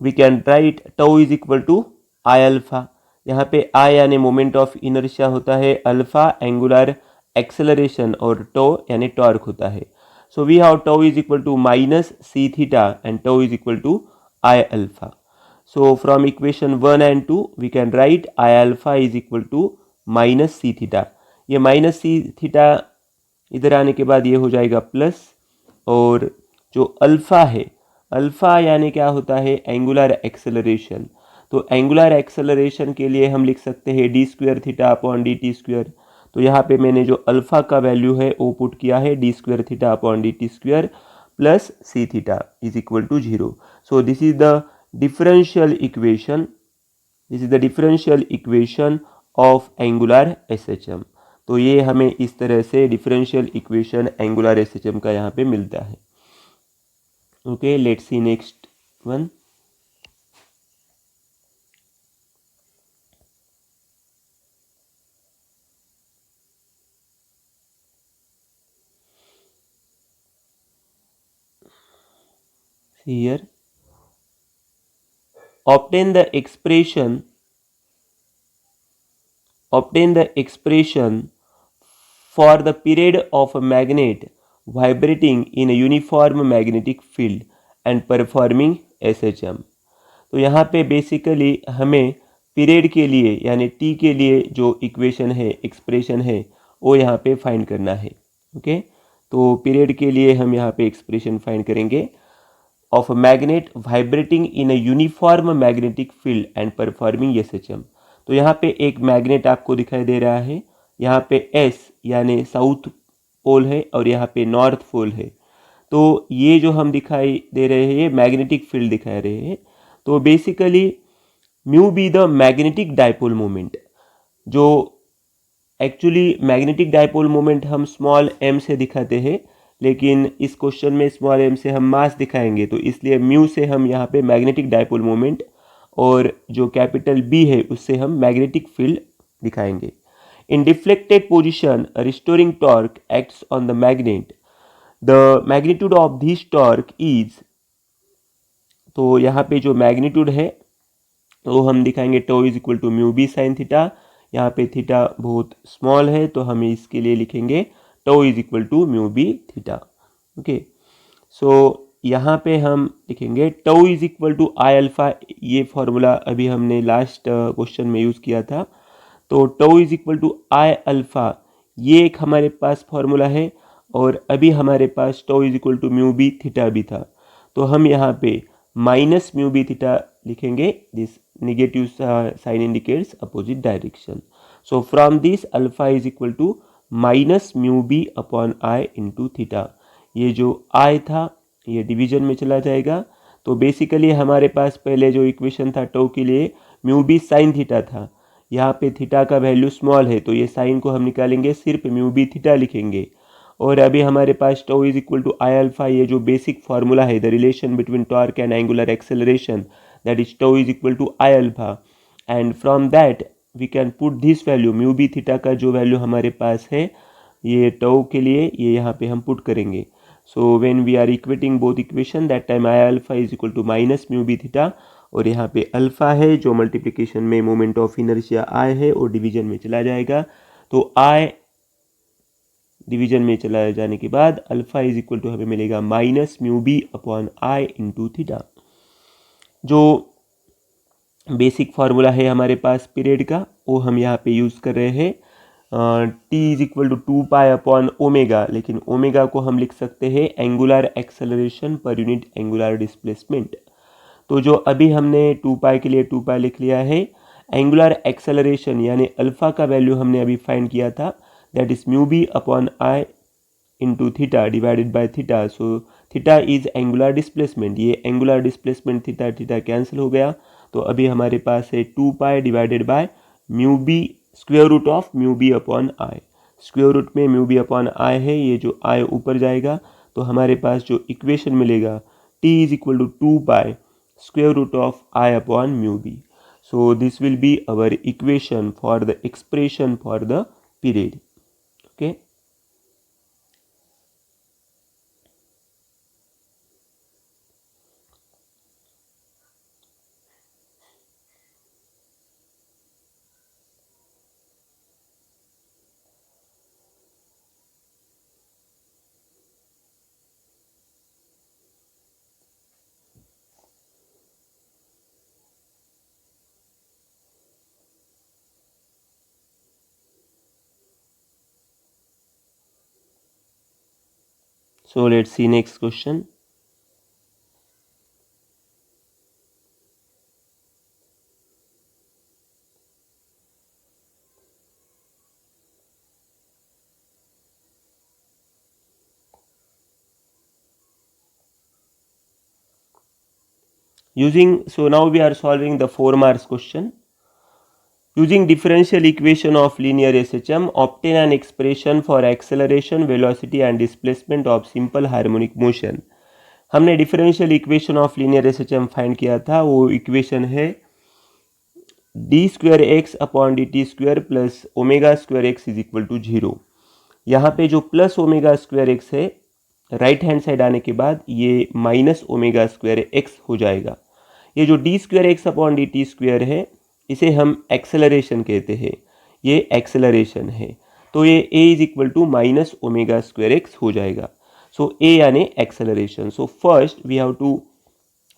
we can write tau is equal to I alpha. यहाँ पे आई यानी मोमेंट ऑफ इनर्शिया होता है, अल्फा एंगुलर एक्सेलरेशन और tau यानी torque होता है। So we have tau is equal to minus c theta and tau is equal to I alpha. So from equation 1 and 2 we can write I alpha is equal to minus c theta. ये minus c theta इधर आने के बाद ये हो जाएगा plus, और जो अल्फा है, अल्फा यानी क्या होता है एंगुलर एक्सेलरेशन। तो एंगुलर एक्सेलरेशन के लिए हम लिख सकते हैं D square theta upon d t square. तो यहाँ पे मैंने जो अल्फा का वैल्यू है वो पुट किया है d square theta upon d t square plus c theta is equal to 0। So this is the differential equation, this is the differential equation of angular SHM। तो ये हमें इस तरह से डिफरेंशियल इक्वेशन एंगुलर SHM का यहाँ पे मिलता है। Okay, let's see next one. here obtain the expression for the period of a magnet vibrating in a uniform magnetic field and performing SHM। तो यहाँ पे बेसिकली हमें पीरियड के लिए यानी टी के लिए जो इक्वेशन है, एक्सप्रेशन है, वो यहाँ पे फाइंड करना है। ओके, तो पीरियड के लिए हम यहाँ पे एक्सप्रेशन फाइंड करेंगे of magnet vibrating in a uniform magnetic field and performing SHM। तो यहाँ पे एक मैग्नेट आपको दिखाई दे रहा है, यहाँ पे S यानी साउथ पोल है और यहाँ पे नॉर्थ पोल है। तो ये जो हम दिखाई दे रहे हैं ये मैग्नेटिक फील्ड दिखा रहे हैं। तो basically mu be the magnetic dipole moment. जो एक्चुअली मैग्नेटिक डायपोल मोमेंट हम स्मॉल m से दिखाते हैं, लेकिन इस क्वेश्चन में स्मॉल m से हम मास दिखाएंगे, तो इसलिए म्यू से हम यहाँ पे मैग्नेटिक डायपोल मोमेंट और जो कैपिटल B है उससे हम मैग्नेटिक फील्ड दिखाएंगे। In deflected position restoring torque acts on the magnet, the magnitude of this torque is, तो यहाँ पे जो मैग्नीट्यूड है वो हम दिखाएंगे tau is equal to mu b sine theta. यहाँ पे थीटा बहुत स्मॉल है तो हम इसके लिए लिखेंगे tau is equal to mu b theta. Okay, so यहाँ पे हम लिखेंगे tau is equal to I alpha. ये फॉर्मूला अभी हमने लास्ट क्वेश्चन में यूज़ किया था। तो tau is equal to I alpha ये एक हमारे पास फॉर्मूला है और अभी हमारे पास tau is equal to mu b theta भी था। तो हम यहाँ पे माइनस म्यू बी थीटा लिखेंगे। This negative sign indicates opposite direction. So from this alpha is equal to minus mu B upon I into theta. ये जो आई था ये डिवीजन में चला जाएगा। तो बेसिकली हमारे पास पहले जो इक्वेशन था टो के लिए म्यू बी साइन थीटा था, यहाँ पे थीटा का वैल्यू स्मॉल है तो ये साइन को हम निकालेंगे, सिर्फ म्यू बी थीटा लिखेंगे। और अभी हमारे पास tau is equal to I alpha, ये जो बेसिक फार्मूला है the relation between torque and angular acceleration, that is tau is equal to I alpha. And from that we can put this value, mu b theta का जो value हमारे पास है ये to के लिए, ये यहाँ पे हम पुट करेंगे। So when we are equating both equation that time I alpha is equal to minus mu b theta, और यहाँ पे अल्फा है जो मल्टीप्लिकेशन में मोमेंट ऑफ इनर्शिया आई है और डिवीजन में चला जाएगा। तो आई डिवीजन में चला जाने के बाद अल्फा इज इक्वल टू हमें मिलेगा minus mu B upon I into theta. जो बेसिक फार्मूला है हमारे पास पीरियड का वो हम यहाँ पे यूज़ कर रहे हैं। T is equal to 2 pi upon omega, लेकिन ओमेगा को हम लिख सकते हैं angular acceleration per unit angular displacement. तो जो अभी हमने 2 पाई के लिए 2 पाई लिख लिया है, एंगुलर एक्सेलरेशन यानी अल्फा का वैल्यू हमने अभी फाइंड किया था, that is mu B upon I into theta divided by theta. So theta is angular displacement, ये angular displacement theta theta cancel हो गया। तो अभी हमारे पास है 2 pi divided by mu B square root of mu B upon I. Square root में mu B upon I है, ये जो आई ऊपर जाएगा तो हमारे पास जो इक्वेशन मिलेगा t is equal to 2 pi square root of I upon mu b. So this will be our equation for the expression for the period. Okay. So let's see next question. So now we are solving the 4 marks question. Using differential equation of linear SHM, obtain an expression for acceleration, velocity and displacement of simple harmonic motion. हमने differential equation of linear SHM find किया था, वो equation है d square x upon d t square plus omega square x is equal to 0। यहाँ पे जो plus omega square x है right hand side आने के बाद ये माइनस ओमेगा स्क्वायर एक्स हो जाएगा। ये जो D square x upon d t square है इसे हम एक्सेलरेशन कहते हैं, ये एक्सेलरेशन है। तो ये a is equal to minus omega square x हो जाएगा। सो a यानी acceleration. So first we have to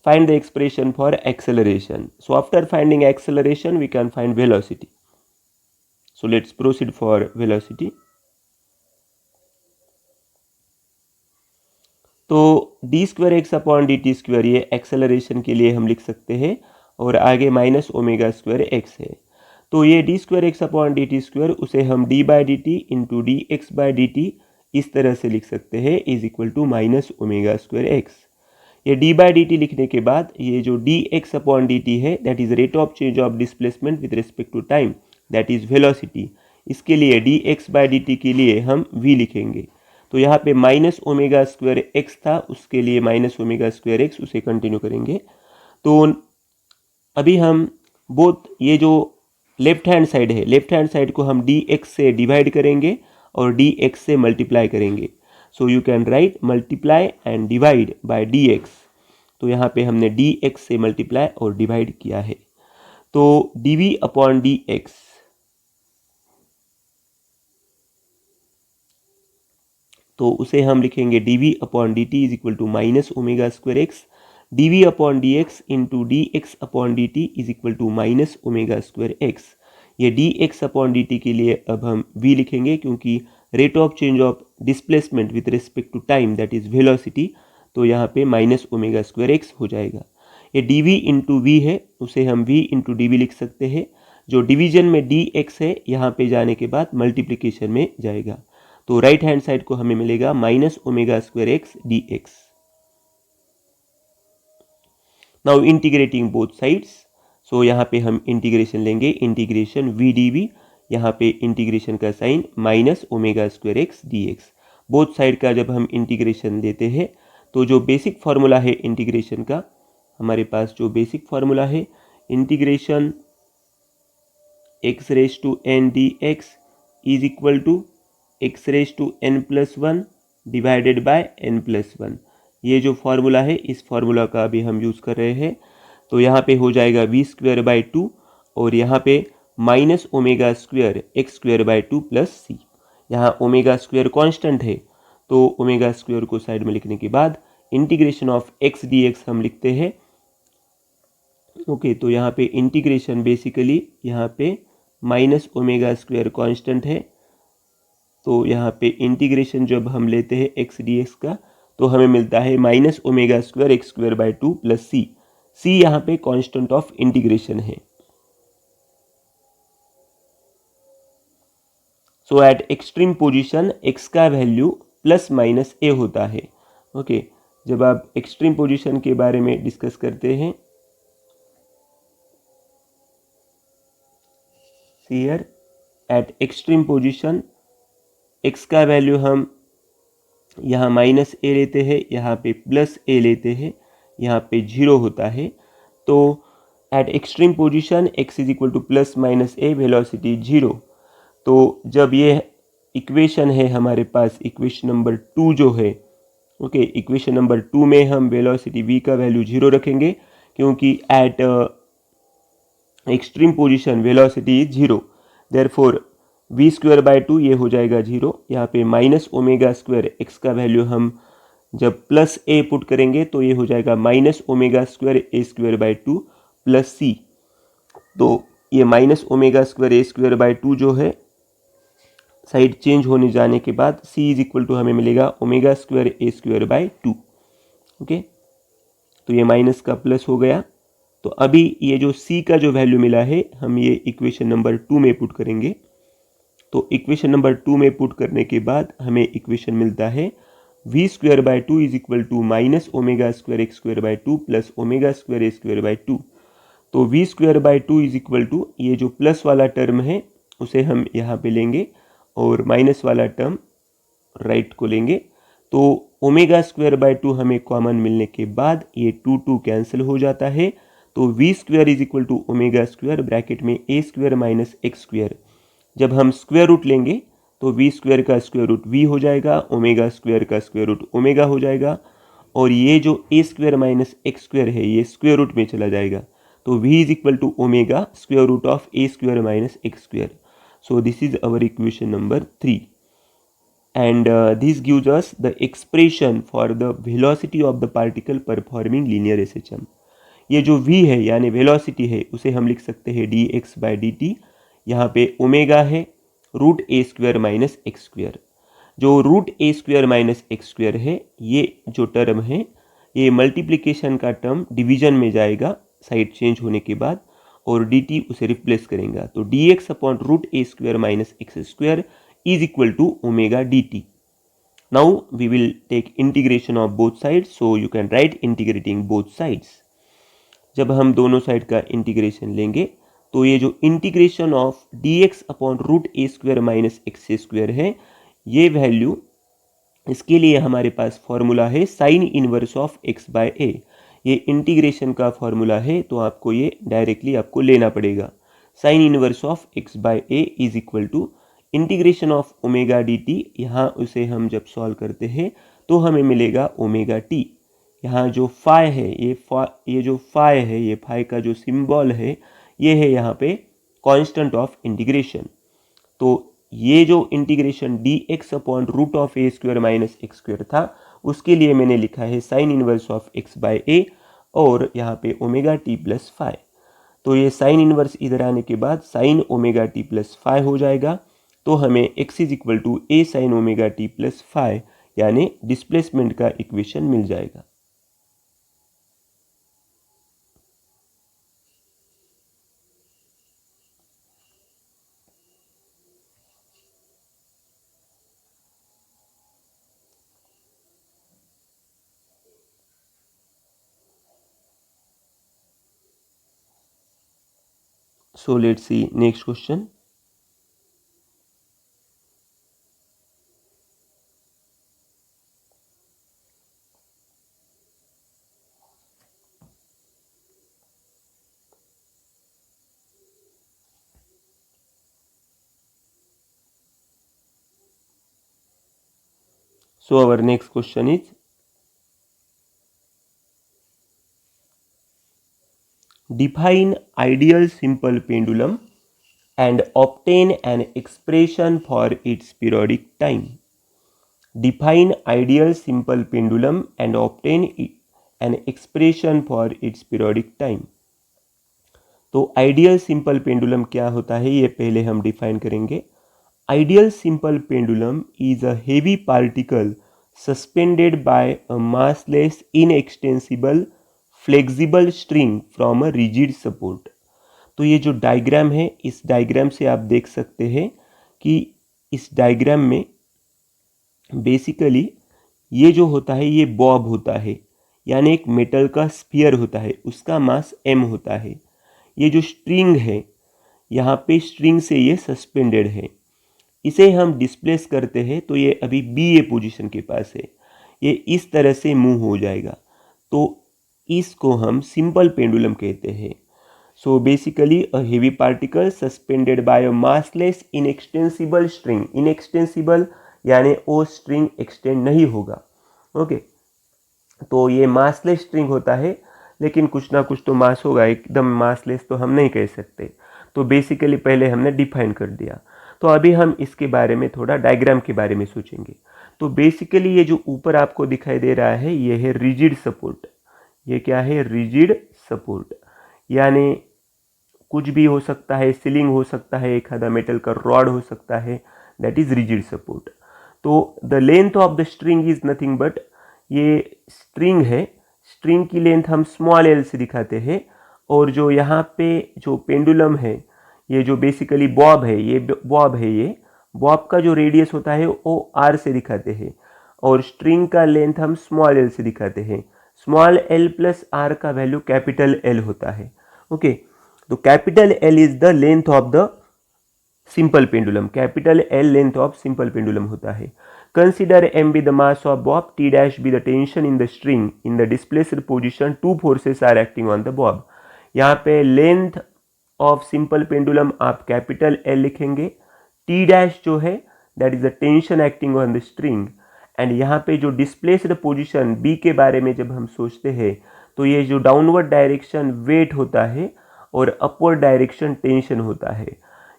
find the expression for acceleration. So after finding acceleration we can find velocity. So let's proceed for velocity. तो D square x upon d t square ये acceleration के लिए हम लिख सकते हैं और आगे माइनस ओमेगा स्क्वायर एक्स है। तो ये d square x upon d t square उसे हम d by d t into d x by d t इस तरह से लिख सकते हैं is equal to minus omega square x. ये डी बाई डी टी लिखने के बाद ये जो d x upon d t है that is rate of change of displacement with respect to time that is velocity. इसके लिए d x by d t के लिए हम v लिखेंगे। तो यहाँ पे माइनस ओमेगा स्क्वायर एक्स था, उसके लिए माइनस ओमेगा स्क्वायर एक्स उसे कंटिन्यू करेंगे। तो अभी हम बोथ ये जो लेफ्ट हैंड साइड है, लेफ्ट हैंड साइड को हम डी एक्स से डिवाइड करेंगे और डी एक्स से मल्टीप्लाई करेंगे। So you can write multiply and divide by d x. तो यहाँ पे हमने डी एक्स से मल्टीप्लाई और डिवाइड किया है। तो d v upon d x, तो उसे हम लिखेंगे d v upon d t is equal to minus omega square x. D v upon d x into d x upon d t is equal to minus omega square x. ये d x upon d t के लिए अब हम v लिखेंगे क्योंकि rate of change of displacement with respect to time that is velocity. तो यहाँ पे माइनस ओमेगा स्क्वायर एक्स हो जाएगा। ये डी वी इंटू वी है, उसे हम v इंटू डी वी लिख सकते हैं। जो डिवीजन में डी एक्स है यहाँ पे जाने के बाद मल्टीप्लीकेशन में जाएगा। तो राइट हैंड साइड को हमें मिलेगा minus omega square x d x. Now integrating both sides, so यहाँ पे हम इंटीग्रेशन लेंगे, इंटीग्रेशन वी डी वी, यहाँ पे इंटीग्रेशन का sign minus omega square x d x. Both side का जब हम इंटीग्रेशन लेते हैं तो जो बेसिक फार्मूला है इंटीग्रेशन का, हमारे पास जो बेसिक फार्मूला है integration x raise to n d x is equal to x raise to n plus one divided by n plus one. ये जो फार्मूला है इस फार्मूला का अभी हम यूज़ कर रहे हैं। तो यहाँ पे हो जाएगा वी स्क्वायर बाई टू और यहाँ पे minus omega square x square by two plus C. यहाँ ओमेगा स्क्वायर कांस्टेंट है तो ओमेगा स्क्वायर को साइड में लिखने के बाद integration of x d x हम लिखते हैं। ओके, तो यहाँ पे इंटीग्रेशन बेसिकली यहाँ पे माइनस ओमेगा स्क्वायर कांस्टेंट है। तो यहाँ पे इंटीग्रेशन जब हम लेते हैं एक्स डी एक्स का तो हमें मिलता है minus omega square x square by two plus C. C यहाँ पे कांस्टेंट ऑफ इंटीग्रेशन है। So at extreme position x का वैल्यू प्लस माइनस ए होता है। ओके, जब आप एक्सट्रीम पोजीशन के बारे में डिस्कस करते हैं, here eight extreme position x का वैल्यू हम यहाँ माइनस ए लेते हैं, यहाँ पे प्लस ए लेते हैं, यहाँ पे जीरो होता है। तो eight extreme position x is equal two plus minus A, velocity zero. तो जब ये इक्वेशन है हमारे पास, इक्वेशन नंबर 2 जो है, ओके, इक्वेशन नंबर 2 में हम वेलोसिटी v का वैल्यू जीरो रखेंगे क्योंकि at extreme position velocity is zero. Therefore v square by two ये हो जाएगा जीरो। यहाँ पे माइनस ओमेगा स्क्वायर एक्स का वैल्यू हम जब प्लस ए पुट करेंगे तो ये हो जाएगा minus omega square a square by two plus C. तो ये minus omega square a square by two जो है साइड चेंज होने जाने के बाद c इज इक्वल टू हमें मिलेगा omega square a square by to. Okay, तो ये माइनस का प्लस हो गया। तो अभी ये जो c का जो वैल्यू मिला है हम ये इक्वेशन नंबर 2 में पुट करेंगे। तो इक्वेशन नंबर 2 में पुट करने के बाद हमें इक्वेशन मिलता है v square by two is equal to minus omega square x square by two plus omega square a square by two. तो v square by two is equal to ये जो प्लस वाला टर्म है उसे हम यहाँ पे लेंगे और माइनस वाला टर्म राइट को लेंगे। तो ओमेगा स्क्वायर बाई टू हमें कॉमन मिलने के बाद ये टू कैंसिल हो जाता है। तो v square is equal to omega square bracket में a square minus x square. जब हम स्क्वायर रूट लेंगे तो वी स्क्वायर का स्क्वायर रूट वी हो जाएगा, ओमेगा स्क्वायर का स्क्वायर रूट ओमेगा हो जाएगा, और ये जो a square minus x square है ये स्क्वायर रूट में चला जाएगा, तो v is equal to omega square root of a square minus x square. So this is our equation number 3, and this gives us the expression for the velocity of the particle performing linear SHM. ये जो v है यानी velocity है उसे हम लिख सकते हैं dx बाई dt. यहाँ पे ओमेगा है root a square minus x square. जो root a square minus x square है ये जो टर्म है ये मल्टीप्लिकेशन का टर्म डिवीजन में जाएगा साइड चेंज होने के बाद, और dt उसे रिप्लेस करेंगे, तो dx upon root a square minus x square is equal to omega dt. Now we will take integration of both sides, so you can write integrating both sides. जब हम दोनों साइड का integration लेंगे तो ये जो integration of dx upon root a square minus x square है ये वैल्यू, इसके लिए हमारे पास फॉर्मूला है sine inverse of x by a. ये इंटीग्रेशन का फॉर्मूला है तो आपको ये डायरेक्टली आपको लेना पड़ेगा. Sine inverse of x by a is equal to integration of omega d t. यहाँ उसे हम जब सॉल्व करते हैं तो हमें मिलेगा ओमेगा टी. यहाँ जो फाई है ये जो फाई है, ये फाई का जो सिंबल है ये है यहाँ पे कांस्टेंट ऑफ इंटीग्रेशन. तो ये जो integration dx upon root of a square minus x square था उसके लिए मैंने लिखा है sine inverse of x by a, और यहाँ पे ओमेगा टी प्लस फाई. तो ये साइन इनवर्स इधर आने के बाद sine omega t plus phi हो जाएगा, तो हमें x is equal to a sine omega t plus phi यानी डिस्प्लेसमेंट का इक्वेशन मिल जाएगा. So let's see next question. So our next question is, define ideal simple pendulum and obtain an expression for its periodic time. Define ideal simple pendulum and obtain an expression for its periodic time. तो ideal simple pendulum क्या होता है ये पहले हम define करेंगे. Ideal simple pendulum is a heavy particle suspended by a massless inextensible flexible string from a rigid support. तो ये जो डायग्राम है इस डायग्राम से आप देख सकते हैं कि इस डायग्राम में बेसिकली ये जो होता है ये बॉब होता है, यानी एक मेटल का स्फीयर होता है, उसका मास m होता है. ये जो स्ट्रिंग है यहाँ पे स्ट्रिंग से ये सस्पेंडेड है, इसे हम डिस्प्लेस करते हैं तो ये अभी बी ए पोजीशन के पास है, ये इस तरह से मूव हो जाएगा, तो इसको हम सिंपल पेंडुलम कहते हैं. So basically a heavy particle suspended bye a massless inextensible string. Inextensible यानी वो स्ट्रिंग एक्सटेंड नहीं होगा. ओके, तो ये मासलेस स्ट्रिंग होता है लेकिन कुछ ना कुछ तो मास होगा, एकदम मासलेस तो हम नहीं कह सकते. तो बेसिकली पहले हमने डिफाइन कर दिया, तो अभी हम इसके बारे में थोड़ा डायग्राम के बारे में सोचेंगे. तो बेसिकली ये जो ऊपर आपको दिखाई दे रहा है ये है रिजिड सपोर्ट. ये क्या है? रिजिड सपोर्ट, यानी कुछ भी हो सकता है, सीलिंग हो सकता है, एक आधा मेटल का रॉड हो सकता है, दैट इज रिजिड सपोर्ट. तो the length of the string is nothing but, ये स्ट्रिंग है, स्ट्रिंग की लेंथ हम स्मॉल एल से दिखाते हैं, और जो यहाँ पे जो पेंडुलम है ये जो बेसिकली बॉब है, ये बॉब है, ये बॉब का जो रेडियस होता है वो आर से दिखाते हैं, और स्ट्रिंग का लेंथ हम स्मॉल एल से दिखाते हैं. स्मॉल एल प्लस आर का वैल्यू कैपिटल एल होता है. ओके, तो capital L is the length of the simple pendulum. Capital L length of simple pendulum होता है. Consider m be the mass of bob, T dash be the tension in the string, in the displaced position, two forces are acting on the bob. यहाँ पे length of simple pendulum आप capital L लिखेंगे, T dash जो है that is the tension acting on the string. And यहाँ पे जो displaced position B के बारे में जब हम सोचते हैं तो ये जो डाउनवर्ड डायरेक्शन वेट होता है और अपवर्ड डायरेक्शन टेंशन होता है।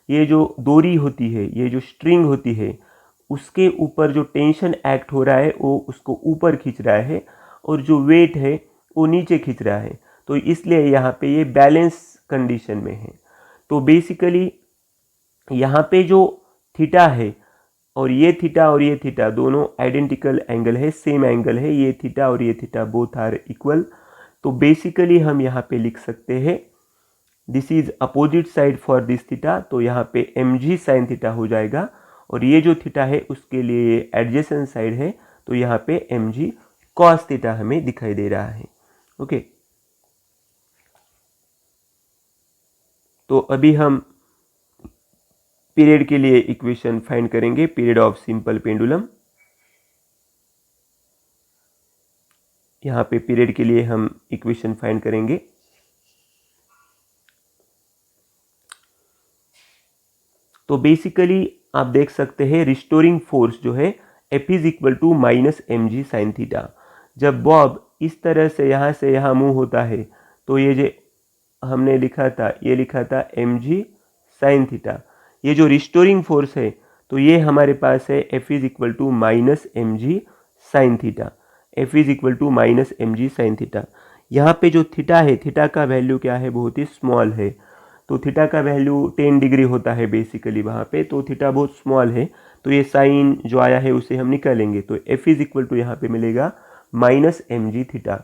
ये जो डोरी होती है, ये जो स्ट्रिंग होती है, उसके ऊपर जो टेंशन एक्ट हो रहा है वो उसको ऊपर खींच रहा है और जो वेट है वो नीचे खींच रहा है। तो इसलिए यहाँ पे ये बैलेंस कंडीशन में है। तो बेसिकली यहाँ पे जो थीटा है और ये थीटा दोनों आइडेंटिकल एंगल है, सेम एंगल है। ये थीटा और ये थीटा बोथ आर इक्वल। तो बेसिकली हम यहाँ पे लिख सकते हैं this is opposite side for this theta, तो यहाँ पे mg साइन थीटा हो जाएगा। और ये जो थीटा है उसके लिए एडजेसेंट साइड है, तो यहाँ पे mg cos थीटा हमें दिखाई दे रहा है। ओके, तो अभी हम पीरियड के लिए इक्वेशन फाइंड करेंगे, पीरियड ऑफ सिंपल पेंडुलम। यहाँ पे पीरियड के लिए हम इक्वेशन फाइंड करेंगे। तो बेसिकली आप देख सकते हैं रिस्टोरिंग फोर्स जो है F is equal to minus mg sine theta. जब बॉब इस तरह से यहाँ मूव होता है तो ये जो हमने लिखा था, ये लिखा था mg साइन थीटा। ये जो रिस्टोरिंग फोर्स है तो ये हमारे पास है F is equal to minus mg sine theta. F is equal to minus mg sine theta. यहाँ पे जो थीटा है, थीटा का वैल्यू क्या है, बहुत ही स्मॉल है। तो थीटा का वैल्यू 10 डिग्री होता है बेसिकली वहाँ पे, तो थीटा बहुत स्मॉल है। तो ये साइन जो आया है उसे हम निकालेंगे। तो F इज इक्वल टू यहाँ पे मिलेगा माइनस mg थीटा।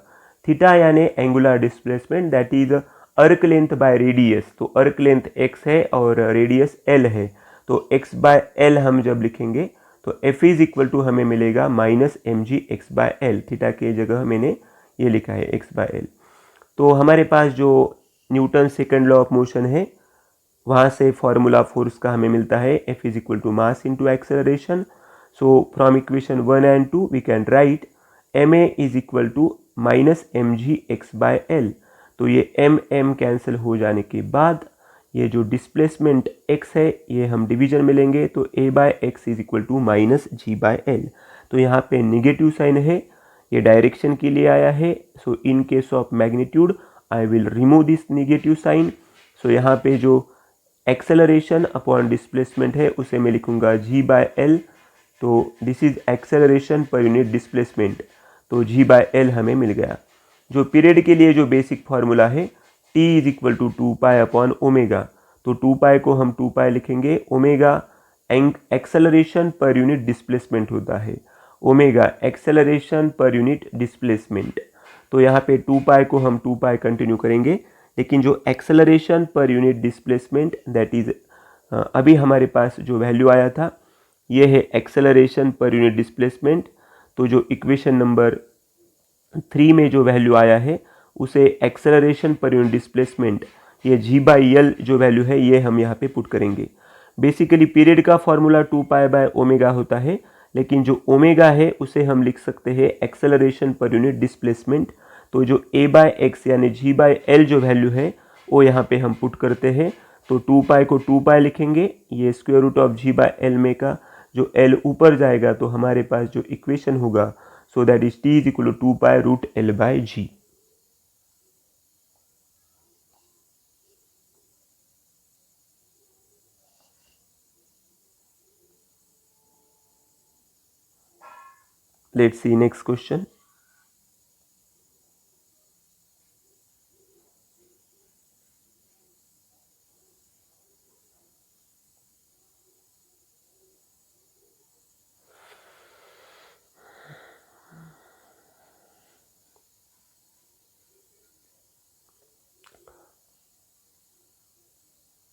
थीटा यानी एंगुलर डिस्प्लेसमेंट, दैट इज अर्क लेंथ बाय रेडियस। तो अर्क लेंथ x है और रेडियस l है, तो x बाय l हम जब लिखेंगे तो F इज इक्वल टू हमें मिलेगा minus mg x by l। Theta के जगह मैंने ये लिखा है x बाय l। तो हमारे पास जो Newton second law of motion है वहाँ से फॉर्मूला फोर्स का हमें मिलता है F is equal to mass into acceleration. So from equation 1 and 2 we can write ma is equal to minus mg x by l। तो ये m कैंसिल हो जाने के बाद ये जो डिस्प्लेसमेंट x है ये हम डिवीजन में लेंगे, तो a by x is equal to minus g by l। तो यहाँ पे निगेटिव साइन है, ये डायरेक्शन के लिए आया है। So in case of magnitude I will remove this negative sign. So यहाँ पे जो एक्सेलरेशन अपॉन डिस्प्लेसमेंट है उसे मैं लिखूंगा g बाय l। तो this is acceleration per unit displacement, तो g बाय l हमें मिल गया। जो पीरियड के लिए जो बेसिक फार्मूला है t is equal to 2 pi upon omega, तो 2 पाई को हम 2 पाई लिखेंगे। Omega acceleration per unit displacement होता है, omega acceleration per unit displacement. तो यहाँ पे 2 पाई को हम 2 पाई कंटिन्यू करेंगे, लेकिन जो acceleration per unit displacement that is अभी हमारे पास जो वैल्यू आया था ये है एक्सेलरेशन पर यूनिट डिस्प्लेसमेंट। तो जो इक्वेशन नंबर 3 में जो वैल्यू आया है उसे एक्सेलरेशन पर यूनिट डिस्प्लेसमेंट, ये g बाई एल जो वैल्यू है ये हम यहाँ पे पुट करेंगे। बेसिकली पीरियड का फॉर्मूला 2 पाई बाय ओमेगा होता है, लेकिन जो ओमेगा है उसे हम लिख सकते हैं एक्सेलरेशन पर यूनिट डिस्प्लेसमेंट। तो जो a बाय एक्स यानी g बाय एल जो वैल्यू है वो यहाँ पे हम पुट करते हैं। तो 2 पाई को 2 पाई लिखेंगे, ये square root of g by l में का जो l ऊपर जाएगा तो हमारे पास जो इक्वेशन होगा so that is t is equal to 2 pi root l by g। Let's see next question.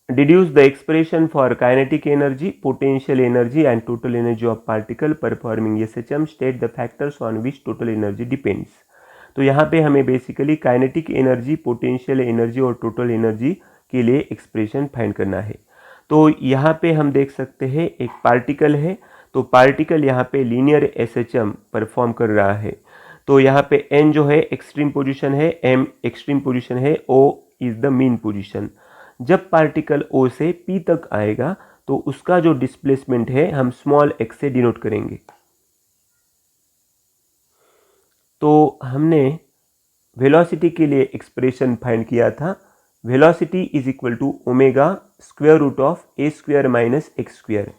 Deduce the expression for kinetic energy, potential energy and total energy of particle performing SHM. State the factors on which total energy depends. तो यहाँ पे हमें basically kinetic energy, potential energy और total energy के लिए expression find करना है। तो यहाँ पे हम देख सकते हैं एक पार्टिकल है, तो पार्टिकल यहाँ पे लीनियर SHM परफॉर्म कर रहा है। तो यहाँ पे n जो है एक्सट्रीम पोजीशन है, m एक्सट्रीम पोजीशन है, o is the mean position. जब पार्टिकल O से P तक आएगा तो उसका जो डिस्प्लेसमेंट है हम स्मॉल x से डिनोट करेंगे। तो हमने वेलोसिटी के लिए एक्सप्रेशन फाइंड किया था, velocity is equal to omega square root of a square minus x square.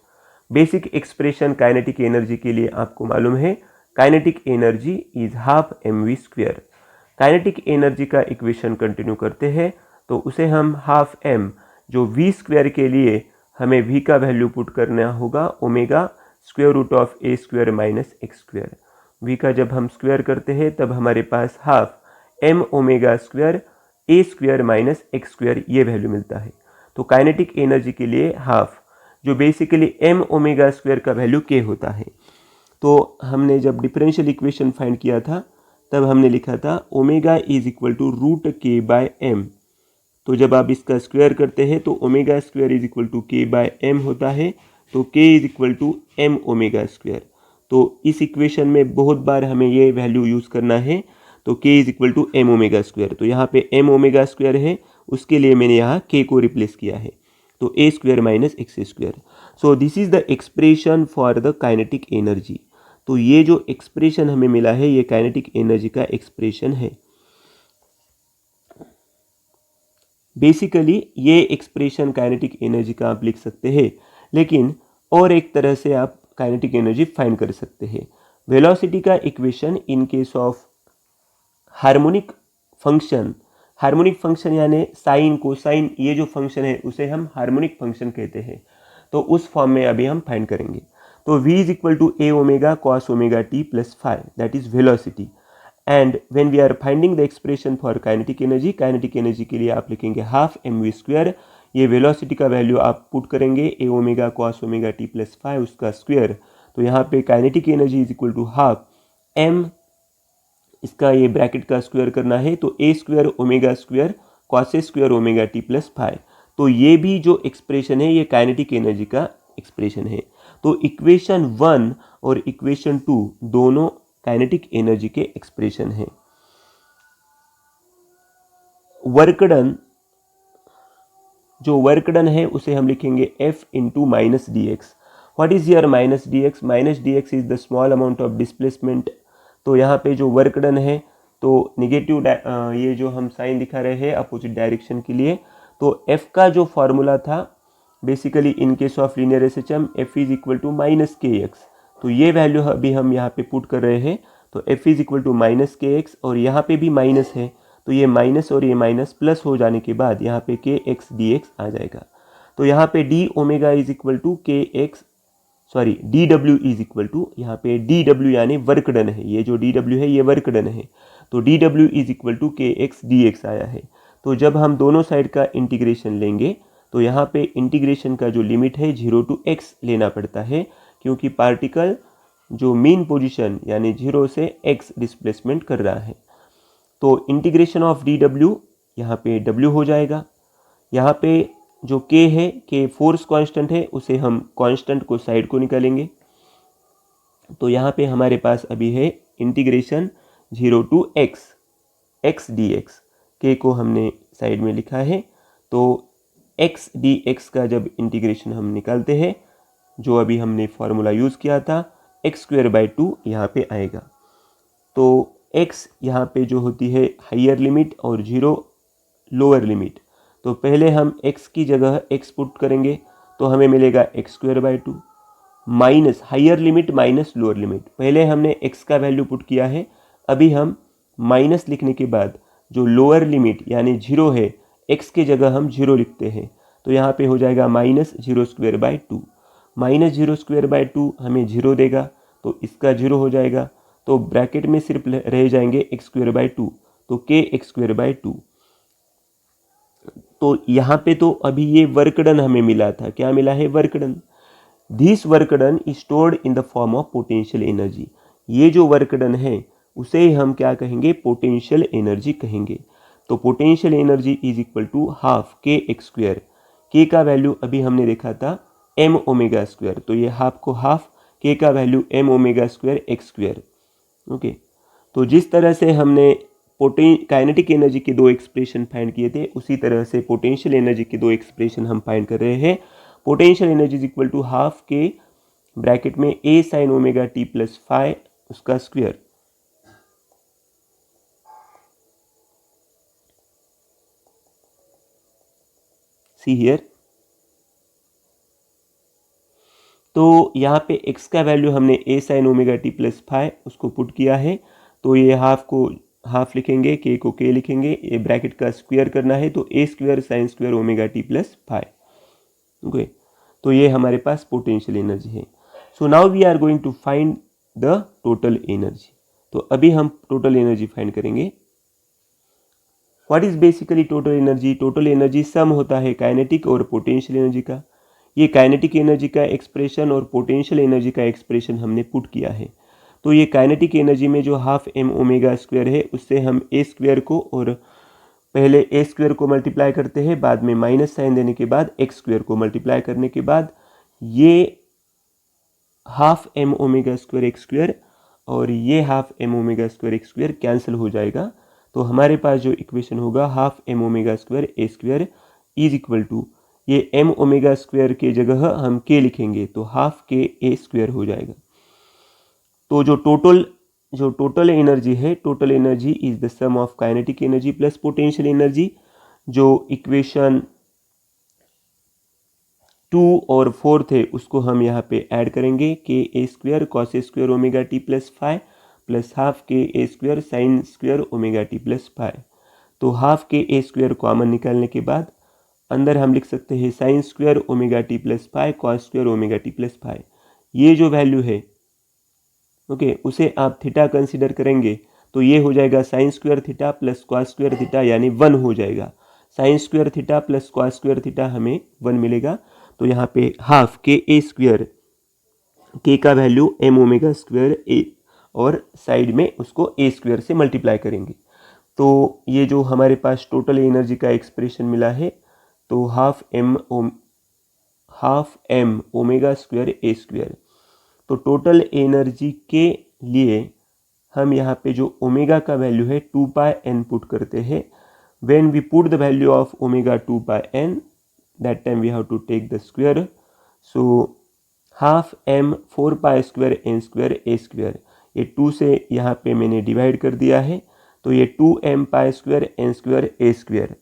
Basic expression kinetic energy के लिए आपको मालूम है, kinetic energy is half m v square. Kinetic energy का इक्वेशन कंटिन्यू करते हैं, तो उसे हम हाफ एम, जो वी स्क्वायर के लिए हमें वी का वैल्यू पुट करना होगा omega square root of a square minus x square. V का जब हम स्क्वायर करते हैं तब हमारे पास half m omega square a square minus x square ये वैल्यू मिलता है। तो काइनेटिक एनर्जी के लिए हाफ, जो बेसिकली एम ओमेगा स्क्वायर का वैल्यू के होता है। तो हमने जब डिफरेंशियल इक्वेशन फाइंड किया था तब हमने लिखा था omega is equal to root k by m. तो जब आप इसका स्क्वायर करते हैं तो omega square is equal to k by m होता है, तो k is equal to m omega square. तो इस इक्वेशन में बहुत बार हमें ये वैल्यू यूज़ करना है, तो k is equal to m omega square. तो यहाँ पे एम ओमेगा स्क्वायर है, उसके लिए मैंने यहाँ के को रिप्लेस किया है, तो a square minus x square. So this is the expression for the kinetic energy. तो ये जो एक्सप्रेशन हमें मिला है ये काइनेटिक एनर्जी का एक्सप्रेशन है। बेसिकली ये एक्सप्रेशन काइनेटिक एनर्जी का आप लिख सकते हैं, लेकिन और एक तरह से आप काइनेटिक एनर्जी फाइंड कर सकते हैं। वेलोसिटी का equation in case of harmonic function यानी साइन कोसाइन, ये जो फंक्शन है उसे हम हार्मोनिक फंक्शन कहते हैं। तो उस फॉर्म में अभी हम फाइंड करेंगे। तो v is equal to a omega cos omega t plus five, that is velocity. And when we are finding the expression for kinetic energy के लिए आप लिखेंगे हाफ एम वी स्क्वायर। ये वेलोसिटी का वैल्यू आप put करेंगे a omega cos omega t plus five उसका स्क्वायर। तो यहाँ पे kinetic energy is equal to half m, इसका ये ब्रैकेट का स्क्वायर करना है, तो a square omega square cos a square omega t plus five. तो ये भी जो एक्सप्रेशन है ये काइनेटिक एनर्जी का एक्सप्रेशन है। तो इक्वेशन 1 और इक्वेशन 2 दोनों काइनेटिक एनर्जी के एक्सप्रेशन है। वर्क डन, जो वर्क डन है उसे हम लिखेंगे F into minus D x. What is your minus D x? Minus D x is the small amount of displacement. तो यहाँ पे जो वर्क डन है तो निगेटिव, ये जो हम साइन दिखा रहे हैं अपोजिट डायरेक्शन के लिए, तो F का जो फॉर्मूला था basically in case of linear SHM F is equal to minus k x. तो ये वैल्यू अभी हम यहाँ पे पुट कर रहे हैं, तो F is equal to minus k x, और यहाँ पे भी माइनस है, तो ये माइनस और ये माइनस प्लस हो जाने के बाद यहाँ पे के एक्स डी एक्स आ जाएगा। तो यहाँ पे d omega is equal to k x, sorry d डब्ल्यू इज इक्वल टू, यहाँ पे डी डब्ल्यू यानी वर्क डन है, ये जो डी डब्ल्यू है ये वर्क डन है, तो डी डब्ल्यू is equal to k x d x आया है। तो जब हम दोनों साइड का इंटीग्रेशन लेंगे तो यहाँ पे इंटीग्रेशन का जो लिमिट है 0 टू x लेना पड़ता है, क्योंकि पार्टिकल जो मीन पोजीशन यानी 0 से x डिस्प्लेसमेंट कर रहा है। तो इंटीग्रेशन ऑफ डी डब्ल्यू यहाँ पे w हो जाएगा। यहाँ पे जो k है, k फोर्स कांस्टेंट है, उसे हम कांस्टेंट को साइड को निकालेंगे। तो यहाँ पे हमारे पास अभी है integration 0 to x dx। k को हमने साइड में लिखा है, तो x dx का जब इंटीग्रेशन हम निकालते हैं, जो अभी हमने फॉर्मूला यूज़ किया था, एक्स स्क्वायर बाई 2 यहाँ पे आएगा। तो x यहाँ पे जो होती है हायर लिमिट और 0 लोअर लिमिट, तो पहले हम x की जगह x पुट करेंगे तो हमें मिलेगा x square by 2 minus higher limit minus lower limit. पहले हमने x का वैल्यू पुट किया है, अभी हम माइनस लिखने के बाद जो लोअर लिमिट यानी 0 है, x के जगह हम 0 लिखते हैं, तो यहाँ पे हो जाएगा minus 0 square by 2। Minus 0 square by 2 हमें 0 देगा, तो इसका 0 हो जाएगा, तो ब्रैकेट में सिर्फ रह जाएंगे एक्स स्क्वायर बाई 2, तो के एक्स स्क्वायर बाई 2। तो यहाँ पे तो अभी ये वर्क डन हमें मिला था, क्या मिला है? Work done. This work done is stored in the form of potential energy. ये जो वर्क डन है उसे हम क्या कहेंगे? पोटेंशियल एनर्जी कहेंगे। तो potential energy is equal to half k x square. K का वैल्यू अभी हमने देखा था एम ओमेगा स्क्वायर, तो ये हाफ को हाफ, के का value m omega square x square. Okay, तो जिस तरह से हमने काइनेटिक एनर्जी के दो एक्सप्रेशन फाइंड किए थे, उसी तरह से पोटेंशियल एनर्जी के दो एक्सप्रेशन हम फाइंड कर रहे हैं। Potential energy is equal to half k bracket में a sin omega t plus phi उसका स्क्वायर। सी हियर, तो यहाँ पे x का वैल्यू हमने a sin omega t plus phi उसको पुट किया है, तो ये हाफ को हाफ लिखेंगे, k को k लिखेंगे, ये ब्रैकेट का स्क्वायर करना है तो a square sine square omega t plus phi. Okay, तो ये हमारे पास पोटेंशियल एनर्जी है। So now we are going to find the total energy. तो अभी हम टोटल एनर्जी फाइंड करेंगे। What is basically total energy? Total energy sum होता है काइनेटिक और पोटेंशियल एनर्जी का। ये काइनेटिक एनर्जी का एक्सप्रेशन और पोटेंशियल एनर्जी का एक्सप्रेशन हमने पुट किया है। तो ये काइनेटिक एनर्जी में जो हाफ एम ओमेगा स्क्वायर है उससे हम ए स्क्वायर को और पहले ए स्क्वायर को मल्टीप्लाई करते हैं, बाद में माइनस साइन देने के बाद एक्स स्क्वायर को मल्टीप्लाई करने के बाद ये half m omega square x square और ये half m omega square x square cancel हो जाएगा। तो हमारे पास जो इक्वेशन होगा half m omega square a square is equal to, ये एम ओमेगा स्क्वायर के जगह हम के लिखेंगे तो हाफ के ए स्क्वायर हो जाएगा। तो जो टोटल एनर्जी है, total energy is the sum of kinetic energy plus potential energy. जो इक्वेशन 2 और 4 थे उसको हम यहाँ पे ऐड करेंगे, k a square cos a square omega t plus phi plus half k a square sine square omega t plus phi. तो half k a square common निकालने के बाद अंदर हम लिख सकते हैं sine square omega t plus phi cos square omega t plus phi. ये जो वैल्यू है ओके उसे आप थीटा कंसीडर करेंगे तो ये हो जाएगा sign square theta plus cos square theta यानी 1 हो जाएगा। Sign square theta plus cos square theta हमें 1 मिलेगा। तो यहाँ पे half k a square, k का वैल्यू एम ओमेगा स्क्वायर ए और साइड में उसको ए स्क्वायर से मल्टीप्लाई करेंगे। तो ये जो हमारे पास टोटल एनर्जी का एक्सप्रेशन मिला है तो half m omega square a square. तो टोटल एनर्जी के लिए हम यहाँ पे जो ओमेगा का वैल्यू है 2 पाई एन पुट करते हैं। When we put the value of omega 2 pi n, that time we have to take the square. So half m 4 pi square n square a square, ये 2 से यहाँ पे मैंने divide कर दिया है तो ये 2 m pi square n square a square.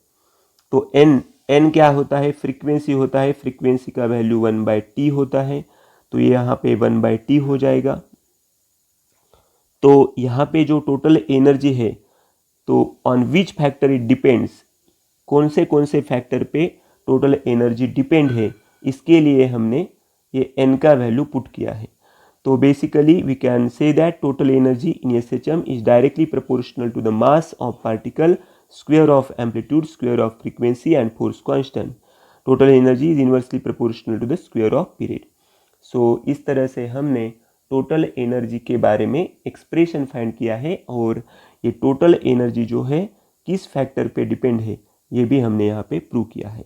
तो एन क्या होता है? फ्रीक्वेंसी होता है, फ्रीक्वेंसी का वैल्यू 1/t होता है तो ये यहाँ पे 1/t हो जाएगा। तो यहाँ पे जो टोटल एनर्जी है तो on which factor it depends, कौन से फैक्टर पे टोटल एनर्जी डिपेंड है, इसके लिए हमने ये n का वैल्यू पुट किया है। तो basically we can say that total energy in SHM is directly proportional to the mass of particle, square of amplitude, square of frequency and force constant. Total energy is inversely proportional to the square of period. So इस तरह से हमने total energy के बारे में expression find किया है और ये टोटल एनर्जी जो है किस फैक्टर पे डिपेंड है ये भी हमने यहाँ पे प्रूव किया है।